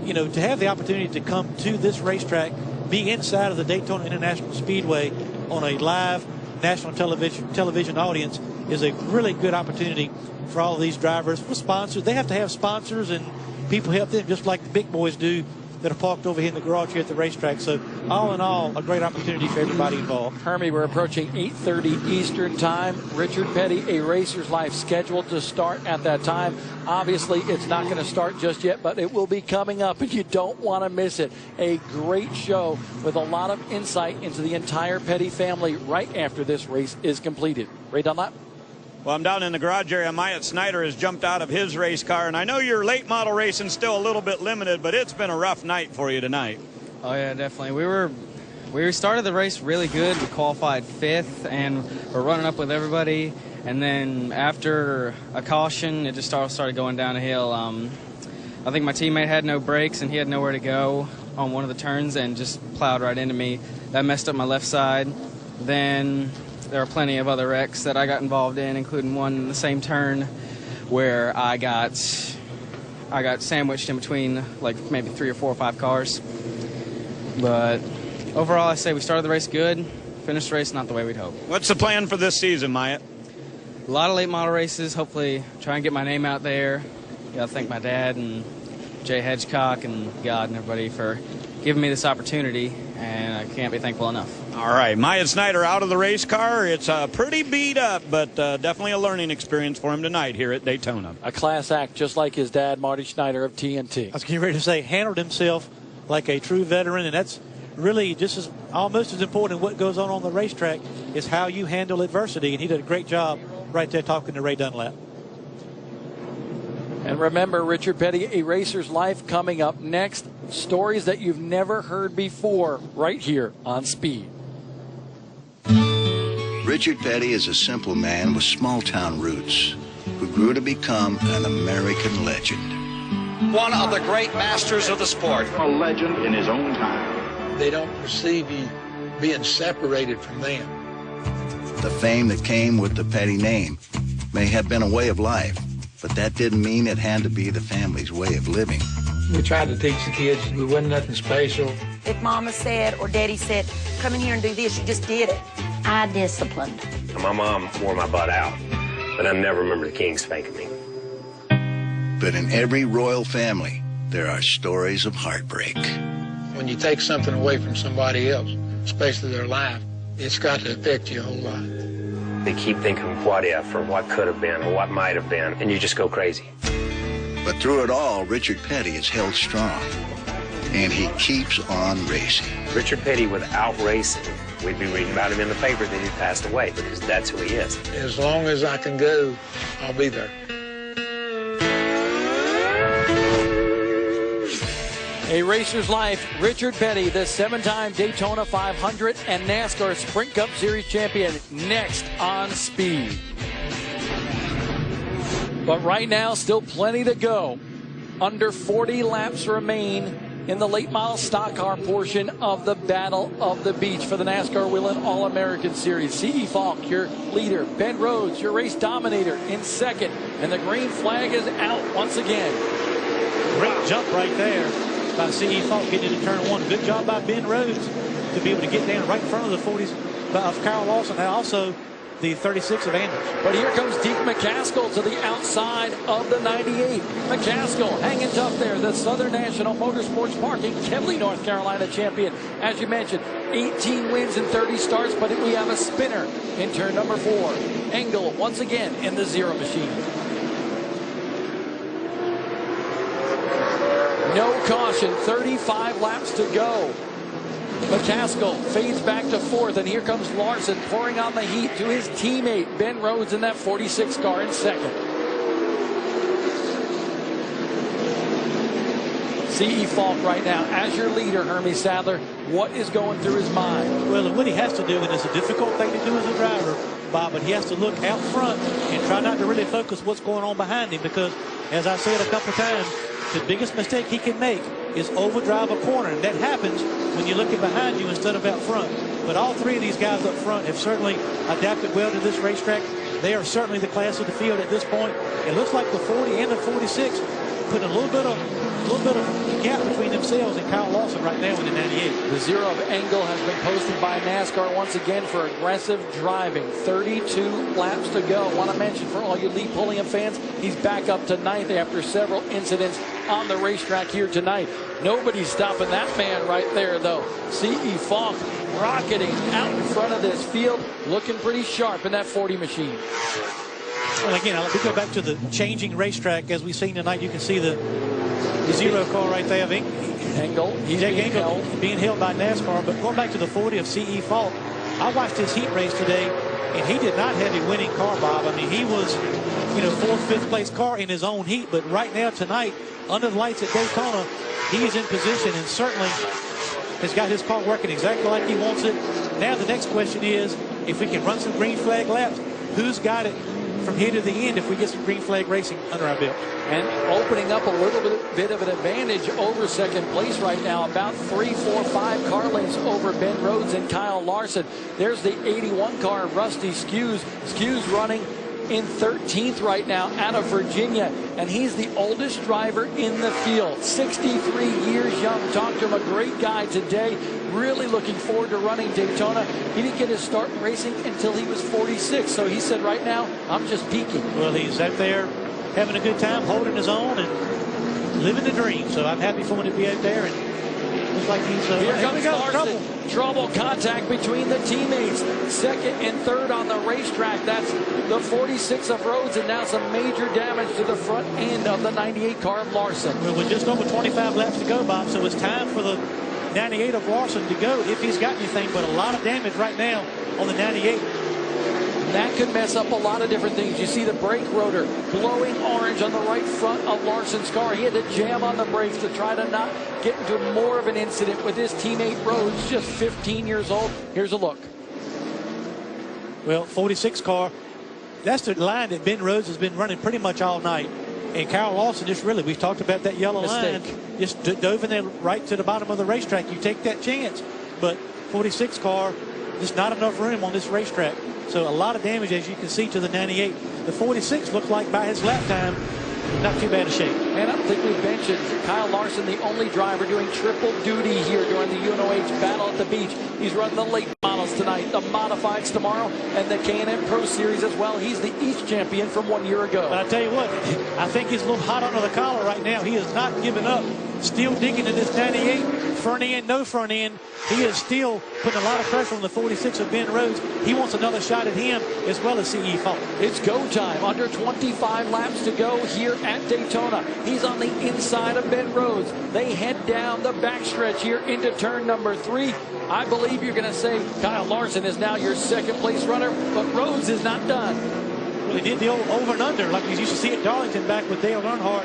you know, to have the opportunity to come to this racetrack, be inside of the Daytona International Speedway on a live national television audience is a really good opportunity for all of these drivers. For sponsors, they have to have sponsors and people help them just like the big boys do that are parked over here in the garage here at the racetrack. So all in all, a great opportunity for everybody involved. Hermie, we're approaching 8:30 Eastern time. Richard Petty, A Racer's Life, scheduled to start at that time. Obviously, it's not going to start just yet, but it will be coming up, and you don't want to miss it. A great show with a lot of insight into the entire Petty family right after this race is completed. Ray Dunlap. Well, I'm down in the garage area. Myatt Snyder has jumped out of his race car, and I know your late model racing's still a little bit limited, but it's been a rough night for you tonight. Oh yeah, definitely. We started the race really good. We qualified 5th, and we're running up with everybody. And then after a caution, it just started going down a hill. I think my teammate had no brakes, and he had nowhere to go on one of the turns and just plowed right into me. That messed up my left side. Then there are plenty of other wrecks that I got involved in, including one in the same turn where I got sandwiched in between like maybe 3 or 4 or 5 cars. But overall, I say we started the race good, finished the race not the way we'd hoped. What's the plan for this season, Myatt? A lot of late model races, hopefully try and get my name out there. Got to thank my dad and Jay Hedgecock and God and everybody for giving me this opportunity, and I can't be thankful enough. All right, Myatt Snyder out of the race car. It's pretty beat up, but definitely a learning experience for him tonight here at Daytona. A class act, just like his dad, Marty Schneider of TNT. I was getting ready to say, handled himself like a true veteran, and that's really just almost as important. What goes on the racetrack is how you handle adversity, and he did a great job right there talking to Ray Dunlap. And remember, Richard Petty, A Racer's Life coming up next. Stories that you've never heard before right here on Speed. Richard Petty is a simple man with small-town roots who grew to become an American legend. One of the great masters of the sport. A legend in his own time. They don't perceive you being separated from them. The fame that came with the Petty name may have been a way of life, but that didn't mean it had to be the family's way of living. We tried to teach the kids we wasn't nothing special. If Mama said or Daddy said, come in here and do this, you just did it. I disciplined. My mom wore my butt out, but I never remember the king spanking me. But in every royal family, there are stories of heartbreak. When you take something away from somebody else, especially their life, it's got to affect you a whole lot. They keep thinking what if or what could have been or what might have been, and you just go crazy. But through it all, Richard Petty is held strong, and he keeps on racing. Richard Petty, without racing, we'd be reading about him in the paper that he passed away, because that's who he is. As long as I can go, I'll be there. A Racer's Life, Richard Petty, the 7-time Daytona 500 and NASCAR Sprint Cup Series champion, next on Speed. But right now, still plenty to go. Under 40 laps remain in the late model stock car portion of the Battle of the Beach for the NASCAR Whelen All-American Series. C.E. Falk, your leader. Ben Rhodes, your race dominator, in second. And the green flag is out once again. Great jump right there by C.E. Falk getting into turn 1. Good job by Ben Rhodes to be able to get down right in front of the 40s of Kyle Lawson, and also the 36 of Anders. But here comes Deke McCaskill to the outside of the 98. McCaskill hanging tough there. The Southern National Motorsports Parking Kemley, North Carolina champion. As you mentioned, 18 wins and 30 starts, but we have a spinner in turn number 4. Engel once again in the zero machine. No caution, 35 laps to go. McCaskill fades back to 4th, and here comes Larson pouring on the heat to his teammate Ben Rhodes in that 46 car in 2nd. C.E. Falk right now as your leader, Hermie Sadler. What is going through his mind? Well, and what he has to do, and it's a difficult thing to do as a driver, Bob, but he has to look out front and try not to really focus what's going on behind him, because, as I said a couple times, the biggest mistake he can make is overdrive a corner, and that happens when you're looking behind you instead of out front. But all 3 of these guys up front have certainly adapted well to this racetrack. They are certainly the class of the field at this point. It looks like the 40 and the 46 put a little bit of gap between themselves and Kyle Lawson right now in the 98. The zero of Engel has been posted by NASCAR once again for aggressive driving. 32 laps to go. I want to mention for all you Lee Pulliam fans, he's back up to 9th after several incidents on the racetrack here tonight. Nobody's stopping that man right there, though. C.E. Falk rocketing out in front of this field, looking pretty sharp in that 40 machine. Well, again, if we go back to the changing racetrack as we've seen tonight, you can see the zero car right there of Engel. He's being held by NASCAR. But going back to the 40 of C.E. Falk, I watched his heat race today, and he did not have a winning car, Bob. I mean, he was, fourth, fifth place car in his own heat. But right now, tonight, under the lights at Daytona, he is in position and certainly has got his car working exactly like he wants it. Now the next question is, if we can run some green flag laps, who's got it from here to the end if we get some green flag racing under our belt? And opening up a little bit of an advantage over second place right now, about 3, 4, 5 car lengths over Ben Rhodes and Kyle Larson. There's the 81 car, Rusty Skews. Skews running in 13th right now out of Virginia, and he's the oldest driver in the field, 63 years young. Talked to him, a great guy today, really looking forward to running Daytona. He didn't get his start in racing until he was 46, so he said, right now I'm just peaking. Well, he's out there having a good time, holding his own and living the dream, so I'm happy for him to be out there, and looks like he's here comes Larson. Trouble contact between the teammates. Second and third on the racetrack. That's the 46 of Rhodes, and now some major damage to the front end of the 98 car of Larson. Well, with just over 25 laps to go, Bob, so it's time for the 98 of Larson to go if he's got anything, but a lot of damage right now on the 98. That could mess up a lot of different things. You see the brake rotor glowing orange on the right front of Larson's car. He had to jam on the brakes to try to not get into more of an incident with his teammate Rhodes, just 15 years old. Here's a look. Well, 46 car, that's the line that Ben Rhodes has been running pretty much all night. And Kyle Larson just really, we've talked about that yellow line, just dove in there right to the bottom of the racetrack. You take that chance. But 46 car, there's not enough room on this racetrack. So a lot of damage, as you can see, to the 98. The 46 looks like by his lap time, not too bad a shape. And I don't think we've mentioned Kyle Larson, the only driver doing triple duty here during the UNOH Battle at the Beach. He's running the late models tonight, the modifieds tomorrow, and the K&N Pro Series as well. He's the East champion from 1 year ago. But I tell you what, I think he's a little hot under the collar right now. He has not given up. Still digging in this 98. Front end, no front end. He is still putting a lot of pressure on the 46 of Ben Rhodes. He wants another shot at him as well as C.E. Falk. It's go time. Under 25 laps to go here at Daytona. He's on the inside of Ben Rhodes. They head down the backstretch here into turn number 3. I believe you're going to say Kyle Larson is now your second place runner, but Rhodes is not done. Well, he did the old over and under like we used to see at Darlington back with Dale Earnhardt,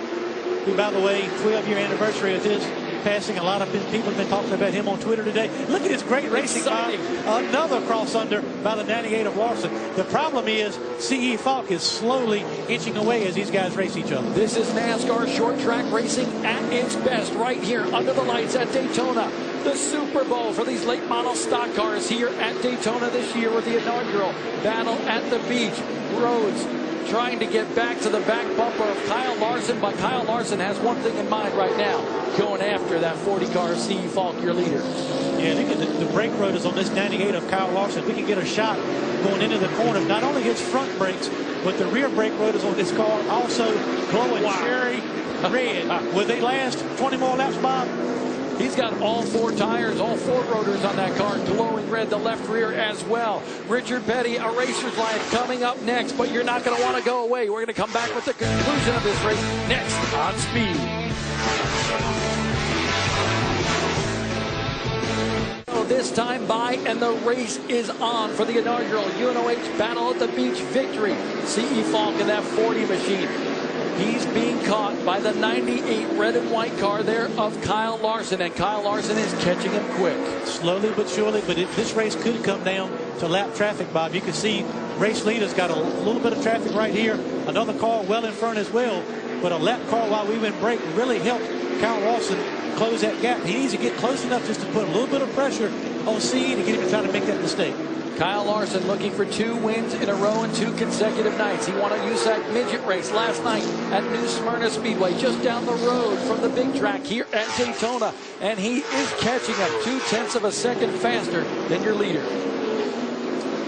who, by the way, 12-year anniversary of his passing. A lot of people have been talking about him on Twitter today. Look at his great racing. Another cross under by the 98 of Larson. The problem is C.E. Falk is slowly inching away as these guys race each other. This is NASCAR short track racing at its best right here under the lights at Daytona. The Super Bowl for these late model stock cars here at Daytona this year with the inaugural Battle at the Beach. Rhodes trying to get back to the back bumper of Kyle Larson, but Kyle Larson has one thing in mind right now, going after that 40 car C.E. Falk, your leader. Yeah, look at the brake rotors on this 98 of Kyle Larson. We can get a shot going into the corner. Not only his front brakes, but the rear brake rotors on this car also glowing cherry red. Will they last 20 more laps, Bob? He's got all 4 tires, all 4 rotors on that car, glowing red, the left rear as well. Richard Petty, A Racer's Life, coming up next, but you're not going to want to go away. We're going to come back with the conclusion of this race next on Speed. This time by, and the race is on for the inaugural UNOH Battle at the Beach victory. C.E. Falk in that 40 machine. He's being caught by the 98 red and white car there of Kyle Larson, and Kyle Larson is catching him quick. Slowly but surely, but this race could come down to lap traffic, Bob. You can see race leader's got a little bit of traffic right here. Another car well in front as well, but a lap car while we went break really helped Kyle Larson close that gap. He needs to get close enough just to put a little bit of pressure on C.E. to get him to try to make that mistake. Kyle Larson looking for 2 wins in a row in 2 consecutive nights. He won a USAC midget race last night at New Smyrna Speedway, just down the road from the big track here at Daytona. And he is catching up 0.2 of a second faster than your leader.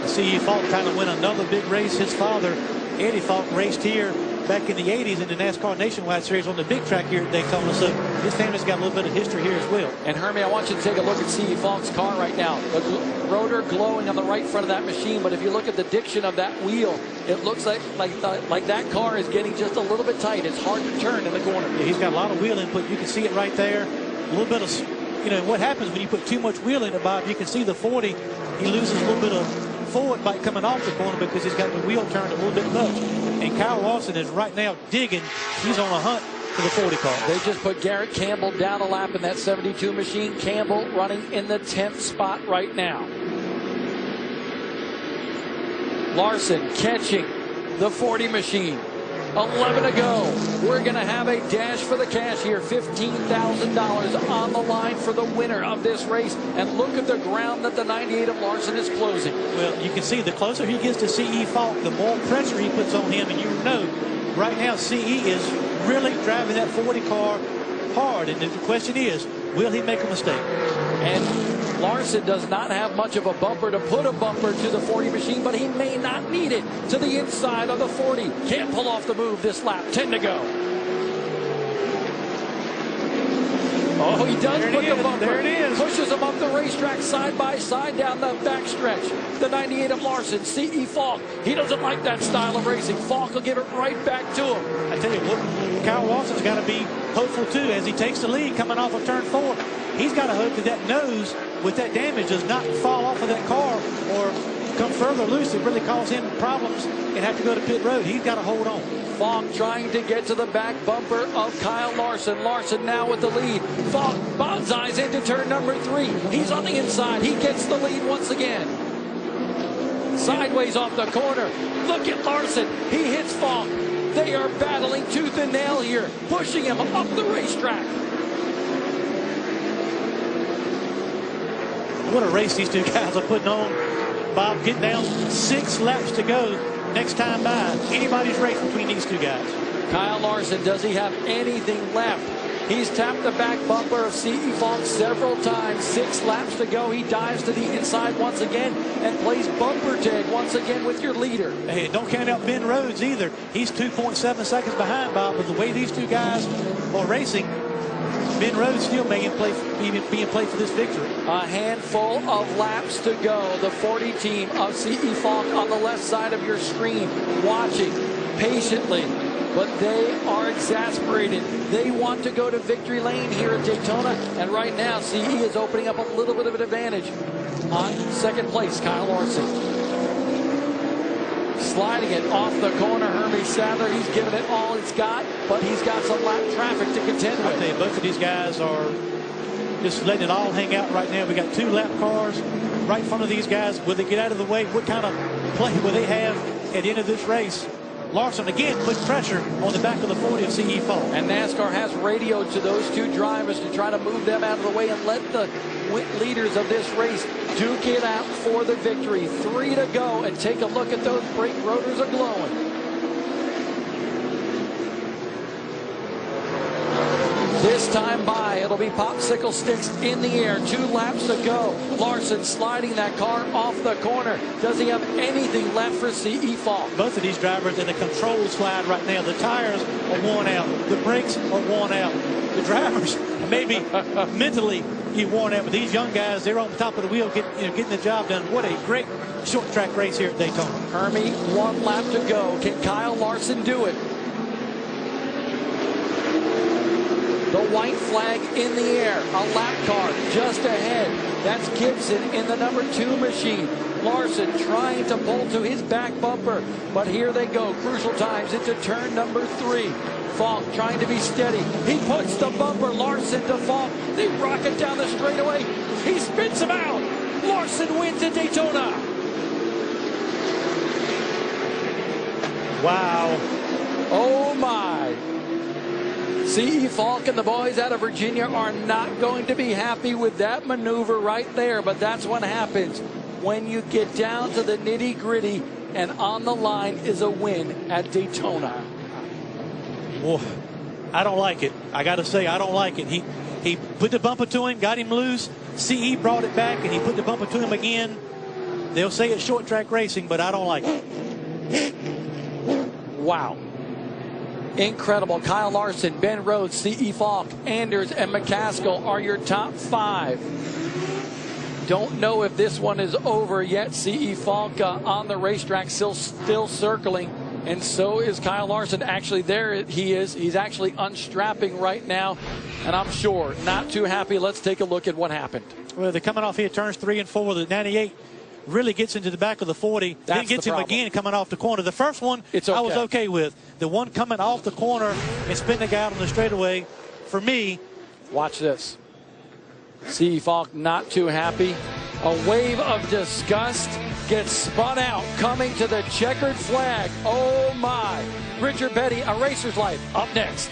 C.E. Falk trying to win another big race. His father, Eddie Falk, raced here back in the 80s in the NASCAR Nationwide Series on the big track here at Daytona. So his family's got a little bit of history here as well. And Hermie, I want you to take a look at C.E. Falk's car right now. The rotor glowing on the right front of that machine, but if you look at the diction of that wheel, it looks like that car is getting just a little bit tight. It's hard to turn in the corner. Yeah, he's got a lot of wheel input. You can see it right there. A little bit of, what happens when you put too much wheel in it, Bob? You can see the 40. He loses a little bit of forward by coming off the corner because he's got the wheel turned a little bit much. And Kyle Larson is right now digging. He's on a hunt for the 40 car. They just put Garrett Campbell down a lap in that 72 machine. Campbell running in the 10th spot right now. Larson catching the 40 machine. 11 to go. We're going to have a dash for the cash here. $15,000 on the line for the winner of this race. And look at the ground that the 98 of Larson is closing. Well, you can see the closer he gets to CE Falk, the more pressure he puts on him. And you know, right now, CE is really driving that 40 car hard. And the question is, will he make a mistake? And Larson does not have much of a bumper to put a bumper to the 40 machine, but he may not need it to the inside of the 40. Can't pull off the move this lap. 10 to go. Oh, he does put the bumper. There it is. Pushes him up the racetrack side by side down the backstretch. The 98 of Larson, C.E. Falk. He doesn't like that style of racing. Falk will give it right back to him. I tell you what, Kyle Larson's got to be hopeful too as he takes the lead coming off of turn 4. He's got to hope that nose with that damage does not fall off of that car or come further loose. It really cause him problems and have to go to pit road. He's got to hold on. Falk trying to get to the back bumper of Kyle Larson. Larson now with the lead. Falk bonsais into turn number 3. He's on the inside. He gets the lead once again. Sideways off the corner. Look at Larson. He hits Falk. They are battling tooth and nail here, pushing him up the racetrack. What a race these two guys are putting on. Bob, getting down 6 laps to go next time by. Anybody's race between these two guys. Kyle Larson, does he have anything left? He's tapped the back bumper of C.E. Falk several times. 6 laps to go. He dives to the inside once again and plays bumper tag once again with your leader. Hey, don't count out Ben Rhodes either. He's 2.7 seconds behind Bob. But the way these two guys are racing, Ben Rhodes still being played for this victory. A handful of laps to go. The 40 team of C.E. Falk on the left side of your screen, watching patiently. But they are exasperated. They want to go to victory lane here at Daytona. And right now, CE is opening up a little bit of an advantage on second place, Kyle Larson. Sliding it off the corner, Hermie Sadler. He's given it all he's got, but he's got some lap traffic to contend with. I tell you, both of these guys are just letting it all hang out right now. We got 2 lap cars right in front of these guys. Will they get out of the way? What kind of play will they have at the end of this race? Larson again put pressure on the back of the 40 of C.E. Falk. And NASCAR has radioed to those 2 drivers to try to move them out of the way and let the leaders of this race duke it out for the victory. 3 to go, and take a look at those brake rotors are glowing. This time by, it'll be popsicle sticks in the air. 2 laps to go. Larson sliding that car off the corner. Does he have anything left for C.E. Falk? Both of these drivers in a controlled slide right now. The tires are worn out. The brakes are worn out. The drivers maybe mentally get worn out, but these young guys, they're on the top of the wheel getting the job done. What a great short track race here at Daytona. Hermie, 1 lap to go. Can Kyle Larson do it? The white flag in the air. A lap car just ahead. That's Gibson in the number 2 machine. Larson trying to pull to his back bumper. But here they go. Crucial times into turn number 3. Falk trying to be steady. He puts the bumper. Larson to Falk. They rocket down the straightaway. He spits him out. Larson wins at Daytona. Wow. Oh my. C.E. Falk and the boys out of Virginia are not going to be happy with that maneuver right there, but that's what happens when you get down to the nitty-gritty, and on the line is a win at Daytona. Boy, I don't like it. I got to say, I don't like it. He put the bumper to him, got him loose. CE brought it back, and he put the bumper to him again. They'll say it's short track racing, but I don't like it. Wow. Incredible. Kyle Larson, Ben Rhodes, C.E. Falk, Anders, and McCaskill are your top 5. Don't know if this one is over yet. C.E. Falk on the racetrack still circling, and so is Kyle Larson. Actually, there he is. He's actually unstrapping right now, and I'm sure not too happy. Let's take a look at what happened. Well, they're coming off here, turns 3 and 4. The 98 really gets into the back of the 40, then That's gets the him problem. again coming off the corner. The first one I was okay with. The one coming off the corner and spinning the guy out on the straightaway, for me. Watch this. C. Falk not too happy. A wave of disgust gets spun out, coming to the checkered flag. Oh my. Richard Petty, A Racer's Life, up next.